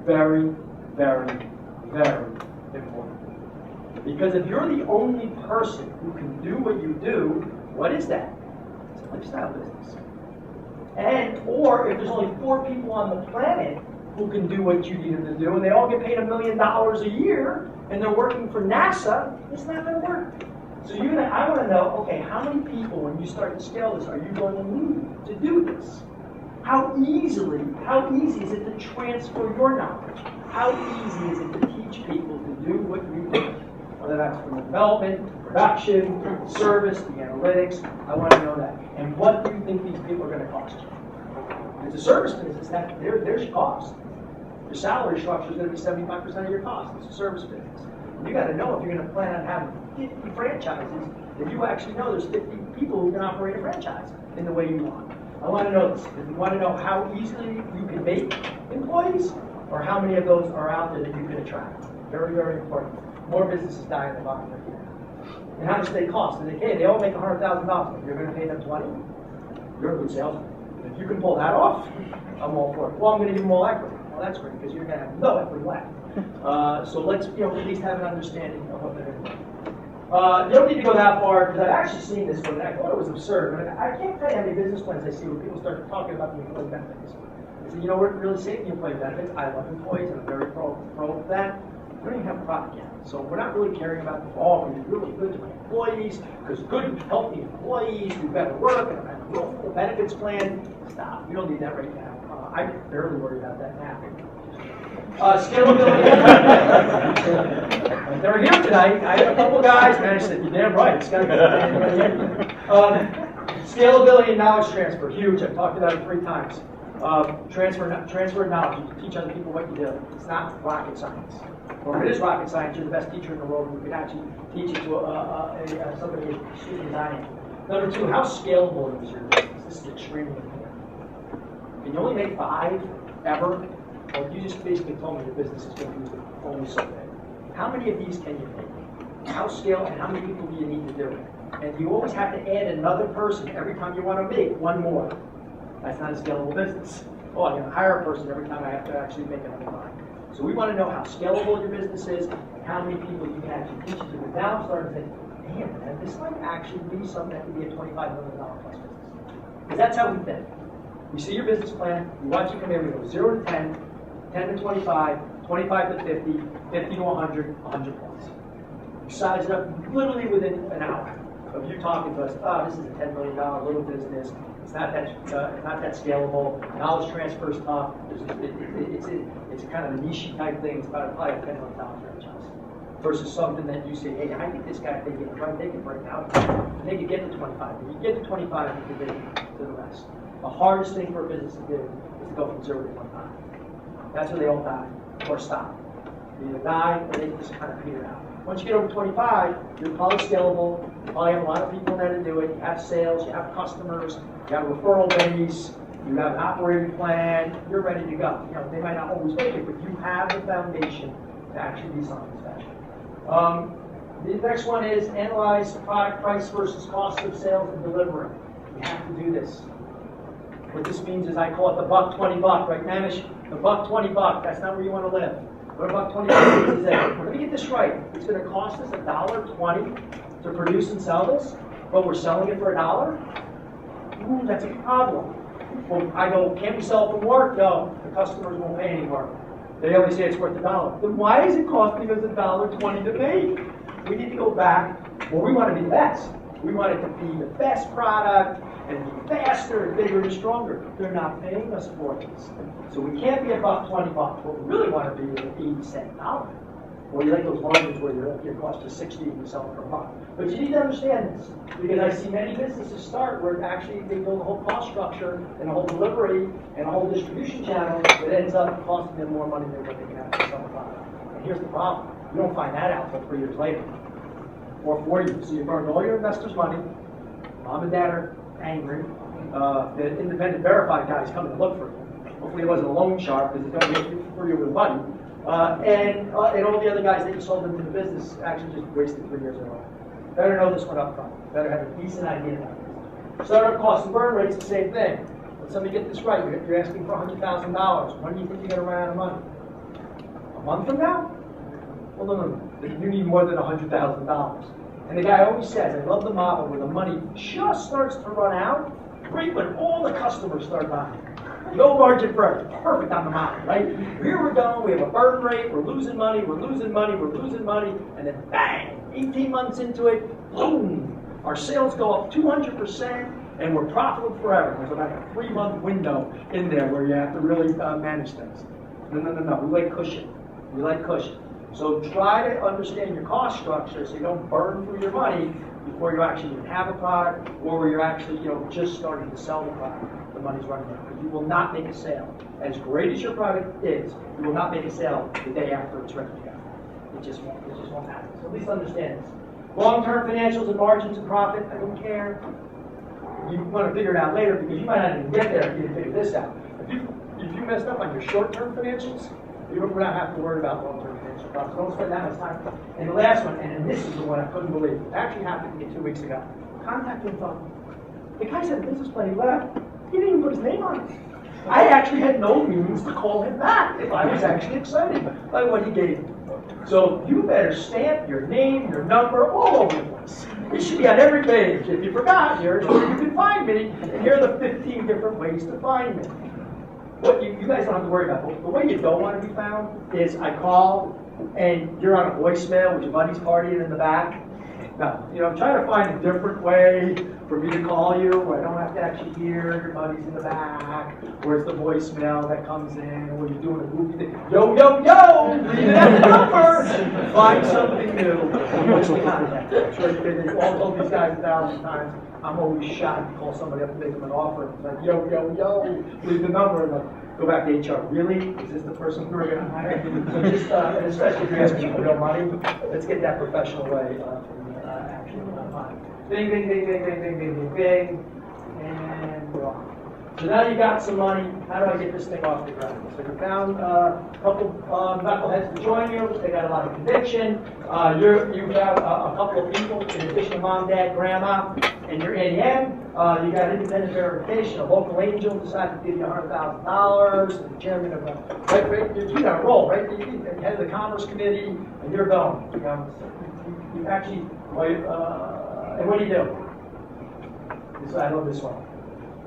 Very, very, very important. Because if you're the only person who can do what you do, what is that? It's a lifestyle business. Or if there's only 4 people on the planet who can do what you need them to do, and they all get paid $1 million a year, and they're working for NASA, it's not going to work. So I want to know, okay, how many people, when you start to scale this, are you going to need to do this? How easy is it to transfer your knowledge? How easy is it to teach people to do what you do? Whether that's from the development, production, service, the analytics, I want to know that. And what do you think these people are going to cost you? If it's a service business, there's your cost. Your salary structure is going to be 75% of your cost. It's a service business. You got to know if you're going to plan on having 50 franchises, that you actually know there's 50 people who can operate a franchise in the way you want. I want to know this. If you want to know how easily you can make employees, or how many of those are out there that you can attract. Very, very important. More businesses die in the bottom of the year. And how much do they cost? And they all make $100,000. You're going to pay them 20? You're a good salesman. If you can pull that off, I'm all for it. Well, I'm going to give them all equity. Well, that's great, because you're going to have no equity left. So let's at least have an understanding of what they're going to do. You don't need to go that far, because I've actually seen this one, and I thought it was absurd. But I can't tell you how many business plans I see where people start talking about the employee benefits. I said, we're really saving the employee benefits. I love employees, and I'm very pro of that. We don't even have a product yet. So we're not really caring about the all. We're really good to my employees, because good, healthy employees do better work, and I have a real full benefits plan. Stop. We don't need that right now. I barely worry about that now. Scalability. They're here tonight. I had a couple guys, and I said, you're damn right. It's got to be. Scalability and knowledge transfer, huge. I've talked about it 3 times. Transfer of knowledge. You can teach other people what you do. It's not rocket science. Or if it is rocket science, you're the best teacher in the world, and you can actually teach it to somebody as student as I am. Number 2, how scalable is your business? This is extremely important. Can you only make 5 ever? Or you just basically told me your business is going to be only so big. How many of these can you make? how scale and how many people do you need to do it? And you always have to add another person every time you want to make one more. That's not a scalable business. Oh, I'm going to hire a person every time I have to actually make another line. So we want to know how scalable your business is and how many people you can actually teach it to. But now I'm starting to think, damn, man, this might actually be something that could be a $25 million plus business. Because that's how we think. We see your business plan, we watch you come in, we go 0 to 10, 10 to 25, 25 to 50, 50 to 100, 100 plus. You size it up literally within an hour of you talking to us. Oh, this is a $10 million little business. It's not that scalable. Knowledge transfer is tough. It's a kind of a niche type thing. It's about probably a $10 million franchise versus something that you say, hey, I think this guy, they can break out. And they can get to 25. If you get to 25, you can get to the rest. The hardest thing for a business to do is to go from 0 to 25. That's where they all die or stop. They either die or they just kind of peter out. Once you get over 25, you're probably scalable. You probably have a lot of people there to do it. You have sales, you have customers, you have a referral base, you have an operating plan. You're ready to go. You know, they might not always make it, but you have the foundation to actually be something special. The next one is analyze product price versus cost of sales and delivery. You have to do this. What this means is I call it the $1.20, right, Manish? The $1.20. That's not where you want to live. What about $1.20 means is that, let me get this right. It's going to cost us $1.20 to produce and sell this, but we're selling it for $1? Ooh, that's a problem. Well, I go, can't we sell it for more? No, the customers won't pay any more. They only say it's worth $1. Then why is it costing us $1.20 to make? We need to go back. Well, we want to be the best. We want it to be the best product and be faster and bigger and stronger. They're not paying us for this. So we can't be above $20. What we really want to be is an 80-cent dollar. Or you like those margins where your cost is 60 and you sell it for $1. But you need to understand this, because I see many businesses start where actually they build a whole cost structure and a whole delivery and a whole distribution channel that ends up costing them more money than what they can actually sell the product. And here's the problem. You don't find that out until 3 years later. Or 4 years. So you burned all your investors' money. Mom and dad are angry. The independent verified guy is coming to look for you. Hopefully it wasn't a loan shark because it's going to get for you with money. And all the other guys that you sold into the business actually just wasted 3 years of life. Better know this one up front. Better have a decent idea about this. Startup cost and burn rate's the same thing. Let somebody get this right. You're asking for $100,000. When do you think you're going to run out of money? A month from now? Well, no. You need more than $100,000. And the guy always says, I love the model where the money just starts to run out right when all the customers start buying. No margin for error. Perfect on the model, right? Here we're going, we have a burn rate, we're losing money, and then bang, 18 months into it, boom, our sales go up 200%, and we're profitable forever. There's about a 3-month window in there where you have to really manage things. No. We like cushion. So try to understand your cost structure so you don't burn through your money before you actually even have a product or where you're actually just starting to sell the product. The money's running out. But you will not make a sale. As great as your product is, you will not make a sale the day after it's ready to go. It just won't happen. So at least understand this. Long-term financials and margins and profit, I don't care. You want to figure it out later because you might not even get there if you figure this out. If you messed up on your short-term financials, you don't have to worry about long-term financial profits. Don't spend that much time. And the last one, and this is the one I couldn't believe. It actually happened to me 2 weeks ago. Contact info. The guy said business plan, he left. He didn't even put his name on it. I actually had no means to call him back if I was actually excited by what he gave me. So you better stamp your name, your number, all over the place. It should be on every page. If you forgot, here's where you can find me, and here are the 15 different ways to find me. What you guys don't have to worry about. The way you don't want to be found is I call, and you're on a voicemail with your buddies partying in the back. No, try to find a different way for me to call you where I don't have to actually hear your buddies in the back. Where's the voicemail that comes in? Where you're doing a goofy thing. Yo! Leave it at the number! Find something new. What's the contact? I'm sure they've all told these guys 1,000 times. I'm always shocked to call somebody up and make them an offer. It's like, yo, leave the number. And like, go back to HR. Really? Is this the person who we're going to hire? So just, and especially if you're asking for real money, let's get that professional way actually fine. Bing, and we're on. So now you got some money. How do I get this thing off the ground? So you found a couple knuckleheads to join you. They got a lot of conviction. You got a couple of people, in addition to mom, dad, grandma, and your ADM. You got independent verification. A local angel decided to give you $100,000. The chairman of you got a role, right? You're head of the Commerce Committee, and you're going. You actually, and what do you do? I love this one.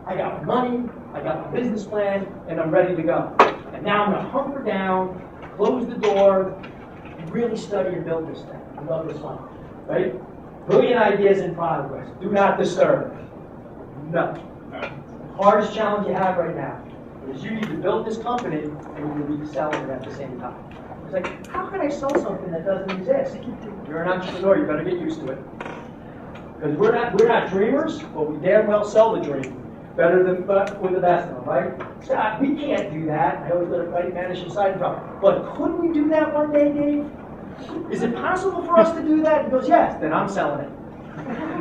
I got my money, I got my business plan, and I'm ready to go. And now I'm going to hunker down, close the door, and really study and build this thing. I love this one. Right? Brilliant ideas in progress. Do not disturb. No. Hardest challenge you have right now is you need to build this company and you need to sell it at the same time. It's like, how can I sell something that doesn't exist? You're an entrepreneur, you better get used to it. Because we're not dreamers, but we damn well sell the dream. Better than with the best of them, right? So we can't do that. I always let it manage some side problem. But could we do that one day, Dave? Is it possible for us to do that? He goes, yes, then I'm selling it.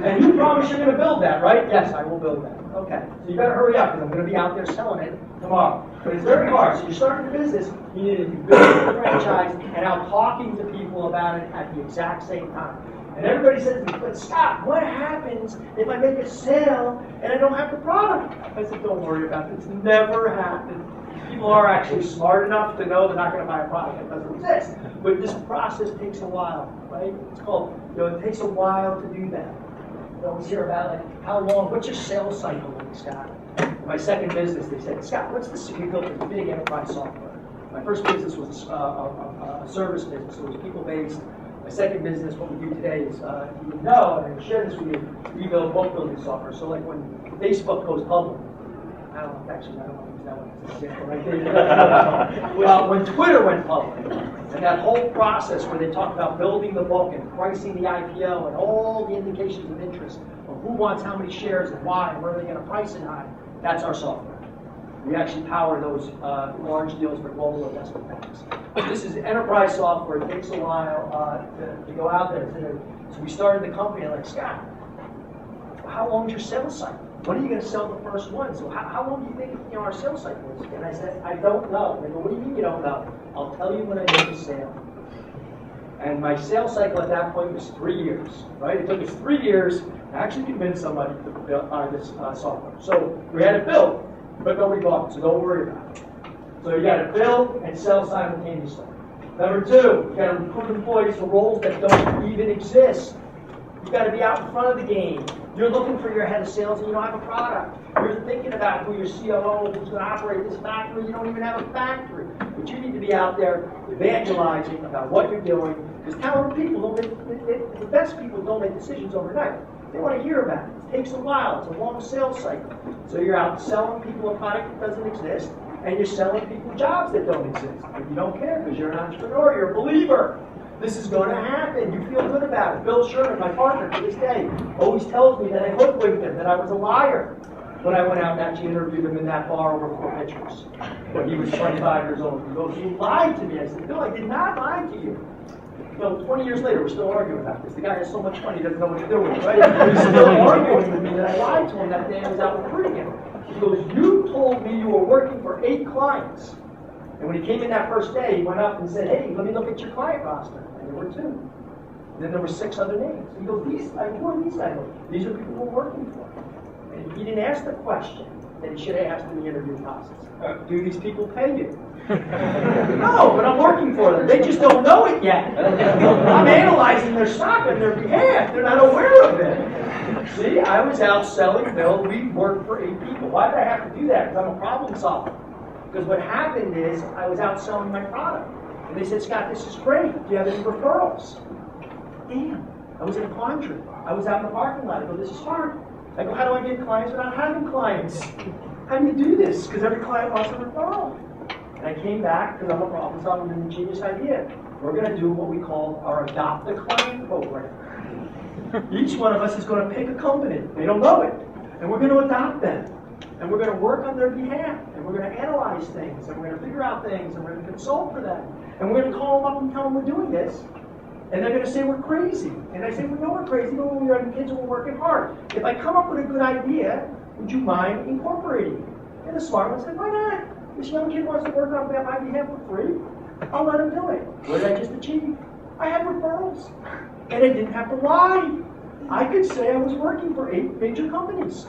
And you promise you're going to build that, right? Yes, I will build that. Okay. So you better hurry up because I'm going to be out there selling it tomorrow. But it's very hard. So you're starting a business, you need to be building a franchise and out talking to people about it at the exact same time. And everybody says to me, but Scott, what happens if I make a sale and I don't have the product? I said, don't worry about it. It's never happened. People are actually smart enough to know they're not going to buy a product that doesn't exist. But this process takes a while, right? It's called, it takes a while to do that. You always hear about, like, how long, what's your sales cycle like, Scott? In my second business, they said, Scott, what's this? We built this big enterprise software. My first business was a service business, so it was people-based. My second business, what we do today is, you know, and I share this with you, we build boat building software. So like when Facebook goes public, I don't want to use that one as an example, right? Well, when Twitter went public, and that whole process where they talk about building the book and pricing the IPO and all the indications of interest of who wants how many shares and why and where they're going to price it on, that's our software. We actually power those large deals for global investment banks. This is enterprise software. It takes a while to go out there. So we started the company and like, Scott, how long is your sales cycle? When are you going to sell the first one? So how long do you think our sales cycle is? And I said, I don't know. They go, what do you mean you don't know? I'll tell you when I make a sale. And my sales cycle at that point was 3 years, right? It took us 3 years to actually convince somebody to build this software. So we had it built. But nobody bought it, so don't worry about it. So you got to build and sell simultaneously. Number two, you got to recruit employees for roles that don't even exist. You got to be out in front of the game. You're looking for your head of sales and you don't have a product. You're thinking about who your COO, who's going to operate this factory. You don't even have a factory. But you need to be out there evangelizing about what you're doing. Because talented people don't make, the best people don't make decisions overnight. They want to hear about it. It takes a while. It's a long sales cycle. So you're out selling people a product that doesn't exist, and you're selling people jobs that don't exist. But you don't care because you're an entrepreneur. You're a believer. This is going to happen. You feel good about it. Bill Sherman, my partner to this day, always tells me that I hoodwinked him, that I was a liar when I went out and actually interviewed him in that bar over 4 pictures when he was 25 years old. He goes, you lied to me. I said, Bill, I did not lie to you. So 20 years later, we're still arguing about this. The guy has so much money, he doesn't know what to do with it, right? He's still arguing with me that I lied to him that day I was out recruiting him. He goes, you told me you were working for 8 clients. And when he came in that first day, he went up and said, hey, let me look at your client roster. And there were 2. And then there were 6 other names. He goes, who are these guys? These are people we're working for. And he didn't ask the question that he should have asked in the interview process. Do these people pay you? No, but I'm working for them. They just don't know it yet. I'm analyzing their stock on their behalf. They're not aware of it. See, I was out selling Bill. We worked for 8 people. Why did I have to do that? Because I'm a problem solver. Because what happened is I was out selling my product. And they said, Scott, this is great. Do you have any referrals? Damn, I was in a quandary. I was out in the parking lot. I go, this is hard. I go, how do I get clients without having clients? How do you do this? Because every client wants a referral. And I came back because I'm a problem solver with a genius idea. We're going to do what we call our Adopt a Client program. Each one of us is going to pick a company. They don't know it. And we're going to adopt them. And we're going to work on their behalf. And we're going to analyze things. And we're going to figure out things. And we're going to consult for them. And we're going to call them up and tell them we're doing this. And they're going to say we're crazy. And I say, we know we're crazy, but we're kids and we're working hard. If I come up with a good idea, would you mind incorporating it? And the smart one said, why not? This young kid wants to work on my behalf for free. I'll let him do it. What did I just achieve? I had referrals. And I didn't have to lie. I could say I was working for 8 major companies.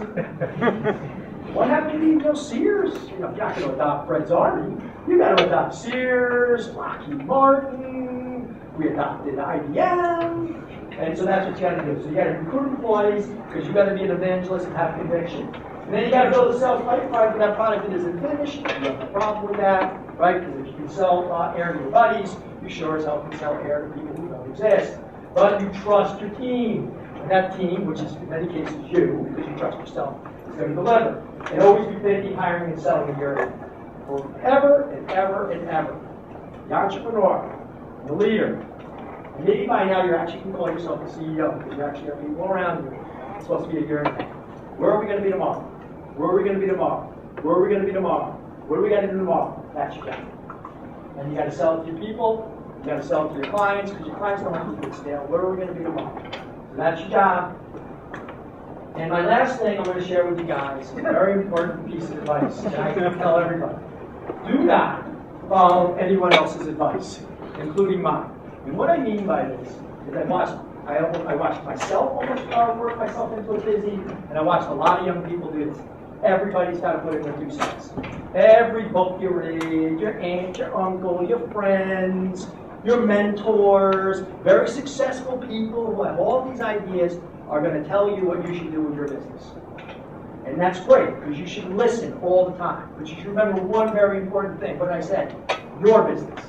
What happened to Sears? You're not going to adopt Fred's Army. You got to adopt Sears, Lockheed Martin. We adopted IBM. And so that's what you got to do. So you got to recruit employees because you got to be an evangelist and have conviction. And then you got to build a sales pipeline for that product that isn't finished. You have no problem with that, right? Because if you can sell air to your buddies, you sure as hell can sell air to people who don't exist. But you trust your team. And that team, which is in many cases you, because you trust yourself, is going to deliver. And always be thinking, hiring, and selling in your area. Forever and ever and ever. The entrepreneur, the leader. And maybe by now you actually can call yourself the CEO because you actually have people around you. It's supposed to be a year and a half. Where are we going to be tomorrow? Where are we going to be tomorrow? Where are we going to be tomorrow? What do we got to do tomorrow? That's your job. And you got to sell it to your people. You got to sell it to your clients because your clients don't want to keep it stale. Where are we going to be tomorrow? So that's your job. And my last thing I'm going to share with you guys, a very important piece of advice that I can tell everybody. Do not follow anyone else's advice, including mine. And what I mean by this is I watched myself almost work myself into a busy, and I watched a lot of young people do this. Everybody's got to put in their 2 cents. Every book you read, your aunt, your uncle, your friends, your mentors, very successful people who have all these ideas are going to tell you what you should do with your business. And that's great, because you should listen all the time. But you should remember one very important thing. What did I say? Your business.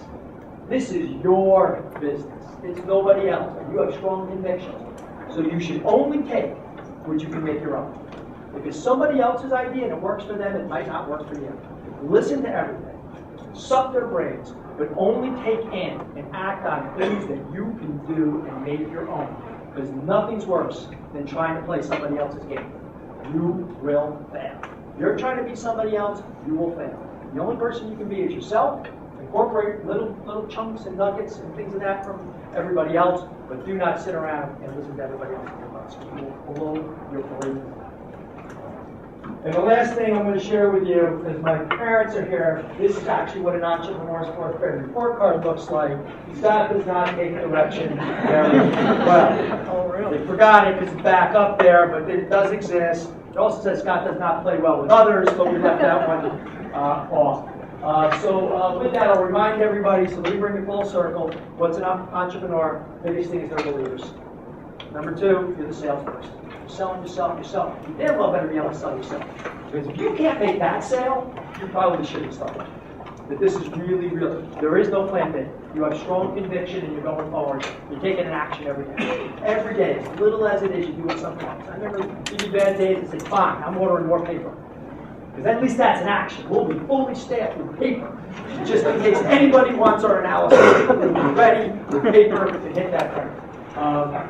This is your business. It's nobody else. And you have strong convictions. So you should only take what you can make your own. If it's somebody else's idea and it works for them, it might not work for you. Listen to everything. Suck their brains. But only take in and act on things that you can do and make your own. Because nothing's worse than trying to play somebody else's game. You will fail. If you're trying to be somebody else, you will fail. The only person you can be is yourself. Incorporate little chunks and nuggets and things of that from everybody else, but do not sit around and listen to everybody else's advice. You will blow your brains. And the last thing I'm going to share with you is my parents are here. This is actually what an entrepreneur's fourth grade report card looks like. Scott does not take direction very well. Oh, really? They forgot it because it's back up there, but it does exist. It also says Scott does not play well with others, but we left that one off. So with that, I'll remind everybody, so let me bring it full circle. What's an entrepreneur? Biggest thing is they're believers. Number 2, you're the salesperson. You're selling yourself. You damn well better be able to sell yourself. Because if you can't make that sale, you probably shouldn't start. That this is really real. There is no plan B. You have strong conviction and you're going forward. You're taking an action every day. Every day, as little as it is, you do it something else. I remember even bad days and say, fine, I'm ordering more paper. Because at least that's an action. We'll be fully staffed with paper. Just in case anybody wants our analysis, we'll be ready with paper to hit that target.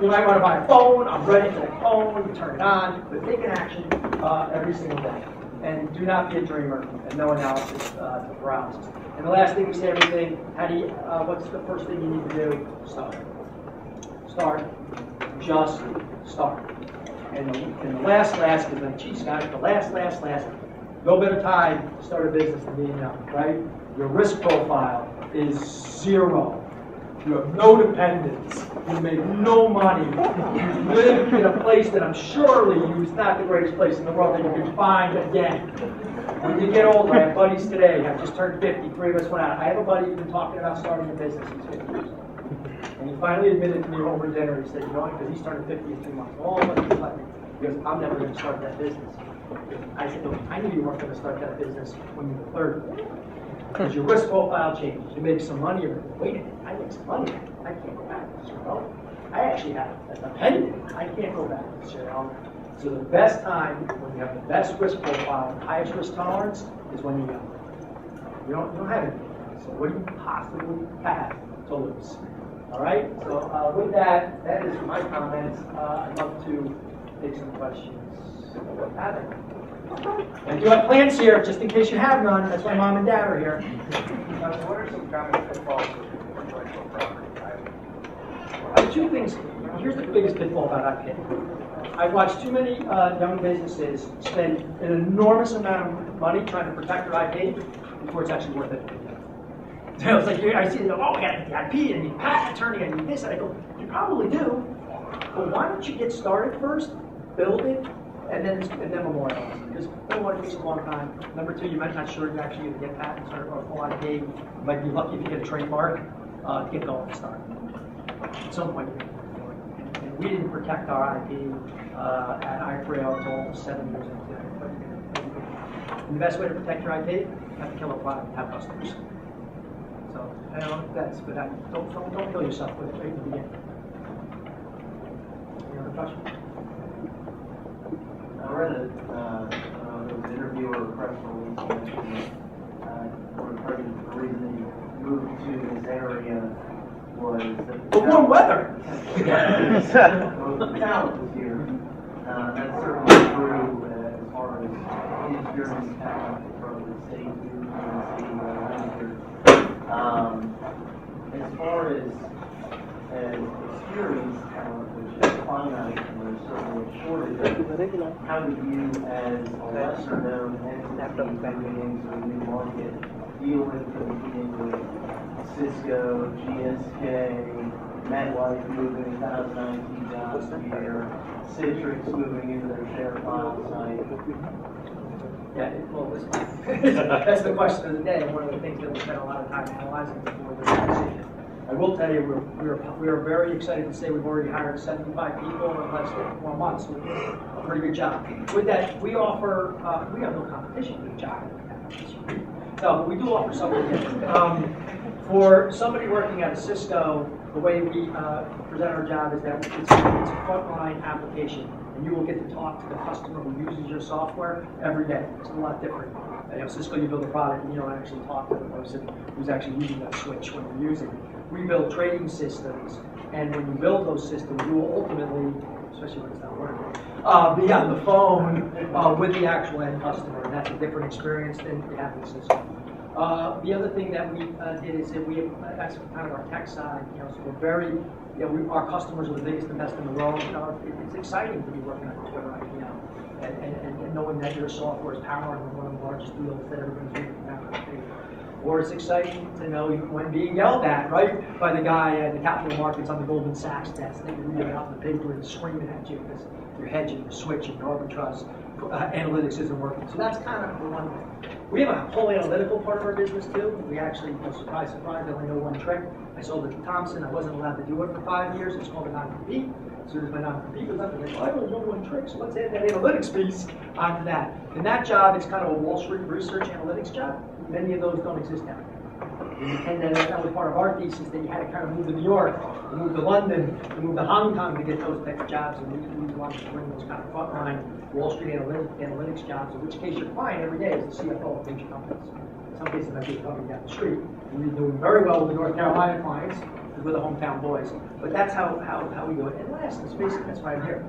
You might want to buy a phone. I'm ready for that phone. You turn it on. But take an action every single day. And do not be a dreamer and no analysis to paralysis. And the last thing we say everything, what's the first thing you need to do? Start. Start. Just start. And the last, because like, geez, guys, the last, no better time to start a business than being young, right? Your risk profile is 0. You have no dependents. You make no money. You live in a place that I'm surely is not the greatest place in the world that you can find again. When you get older, I have buddies today. I've just turned 50. 3 of us went out. I have a buddy who's been talking about starting a business. He's 50 years old. And he finally admitted to me over dinner. He said, you know what? Because he's turning 50 in 2 months. Oh, what are you like? He goes, I'm never going to start that business. I said, no, I knew you weren't going to start that business when you were 30. Because your risk profile changes. You make some money, you're like, wait a minute, I make some money. I can't go back to this, I actually have a dependent. I can't go back to this, So the best time when you have the best risk profile, the highest risk tolerance, is when you're young. You don't have anything. So what do you possibly have to lose? All right? So with that is my comments. I'd love to take some questions. And do have plans here, just in case you have none. That's why Mom and Dad are here. What are some common pitfalls of intellectual property? 2 things. Here's the biggest pitfall about IP. I've watched too many young businesses spend an enormous amount of money trying to protect their IP before it's actually worth it. So it's like, I see them, oh, I got the IP, and you patent attorney, I need this, and I go, you probably do, but why don't you get started first, build it, and then memorialize it? Because number one, it takes a long time. Number two, you might not sure you're actually going to get patents or full IP. You might be lucky if you get a trademark to get going and start. At some point, you're going to do it. And we didn't protect our IP at Ipreo until almost 7 years into it. And the best way to protect your IP, you have to kill a product and have customers. So, I don't know if that's, but don't kill yourself with it right in the beginning. Any other questions? I read there was an interview or a press release mentioning the reason you moved to this area was that the warm weather. the talent was here. That's certainly true as far as inexperienced talent from the state to the city manager. As far as experienced talent, which is finite, and there's certainly a shortage, how do you, as a lesser-known entity moving into a new market, deal with competing with Cisco, GSK, MetLife moving 1,000 IT jobs a year, Citrix moving into their share file site? Yeah, well, that's the question of the day, and one of the things that we spent a lot of time analyzing before this decision. I will tell you, we are very excited to say we've already hired 75 people in less than 4 months. So we did a pretty good job. With that, we offer, we have no competition with job. So we do offer something different. For somebody working at a Cisco, the way we present our job is that it's a frontline application, and you will get to talk to the customer who uses your software every day. It's a lot different. You know, Cisco, you build a product and you don't actually talk to the person who's actually using that switch when you're using it. We build trading systems, and when you build those systems, you will ultimately, especially when it's not working, be on the phone with the actual end customer, and that's a different experience than you have with Cisco. The other thing that we did is that that's kind of our tech side, you know, so we're very, you know, our customers are the biggest and best in the world. You know, it's exciting to be working on Twitter right now, and knowing that your software is powering one of the largest deals that everybody's doing now. Or it's exciting to know when being yelled at, right, by the guy at the capital markets on the Goldman Sachs desk that you're reading out in the paper and screaming at you because you're hedging, you're switching, your arbitrage analytics isn't working. So that's kind of the one thing. We have a whole analytical part of our business too. We actually, surprise, surprise, I only know one trick. I sold it to Thompson. I wasn't allowed to do it for 5 years. It's called a non-compete. As soon as my non-compete was up, I was like, well, I only know one trick, so let's add that analytics piece onto that. And that job is kind of a Wall Street research analytics job. Many of those don't exist now. And that was part of our thesis, that you had to kind of move to New York, to move to London, to move to Hong Kong to get those type of jobs. And we wanted to bring those kind of frontline Wall Street analytics jobs, in which case your client every day is the CFO of major companies. In some cases, I get coming down the street. And we're doing very well with the North Carolina clients, because we're the hometown boys. But that's how we do it. And last, let's face it, that's why I'm here.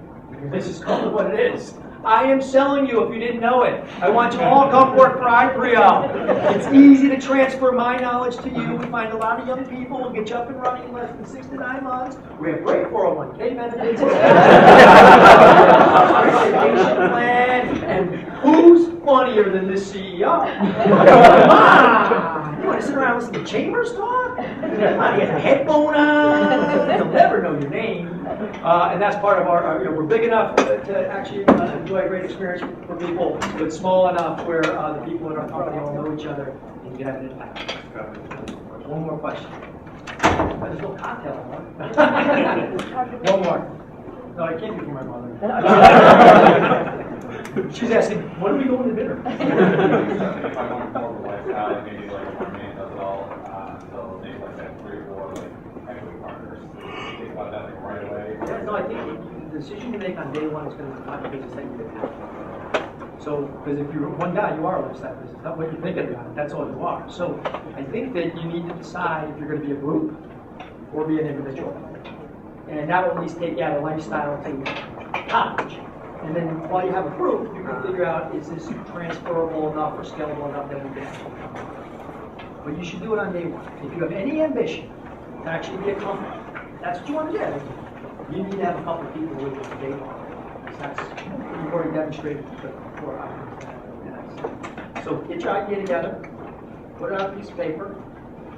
This is called what it is. I am selling you if you didn't know it. I want you to all come work for Ipreo. It's easy to transfer my knowledge to you. We find a lot of young people who get you up and running in less than 6 to 9 months. We have great 401k benefits, plan, and who's funnier than this CEO? Come on! You want to sit around and listen to Chambers talk? Come on, he has a headphone on. He'll never know your name. And that's part of our, we're big enough to actually enjoy a great experience for people, but small enough where the people in our company all know each other and you can have an impact. One more question. There's no cocktail on. One more. No, I can't be for my mother. She's asking, when are we going to dinner? If I want more of a lifestyle, maybe like my man does it all, so maybe like that 3 or 4 like equity partners. Think about that like right away. Yeah, no, I think the decision you make on day one is going to define the business that you're going to have. So, because if you're one guy, you are a lifestyle business. Not what you're thinking about. That's all you are. So, I think that you need to decide if you're going to be a group or be an individual. And that will at least take you out of lifestyle to college. And then while you have a group, you can figure out, is this transferable enough or scalable enough that we can actually come up. But you should do it on day one. If you have any ambition to actually be a company, that's what you want to do. You need to have a couple of people with you on day one. you've already demonstrated the core items that. So get your idea together, put it on a piece of paper,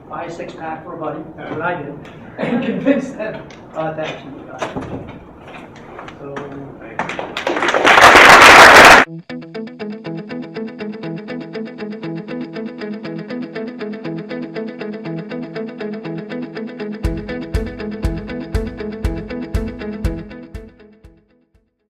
buy a six-pack for a buddy, that's what I did, and convince them that you. So.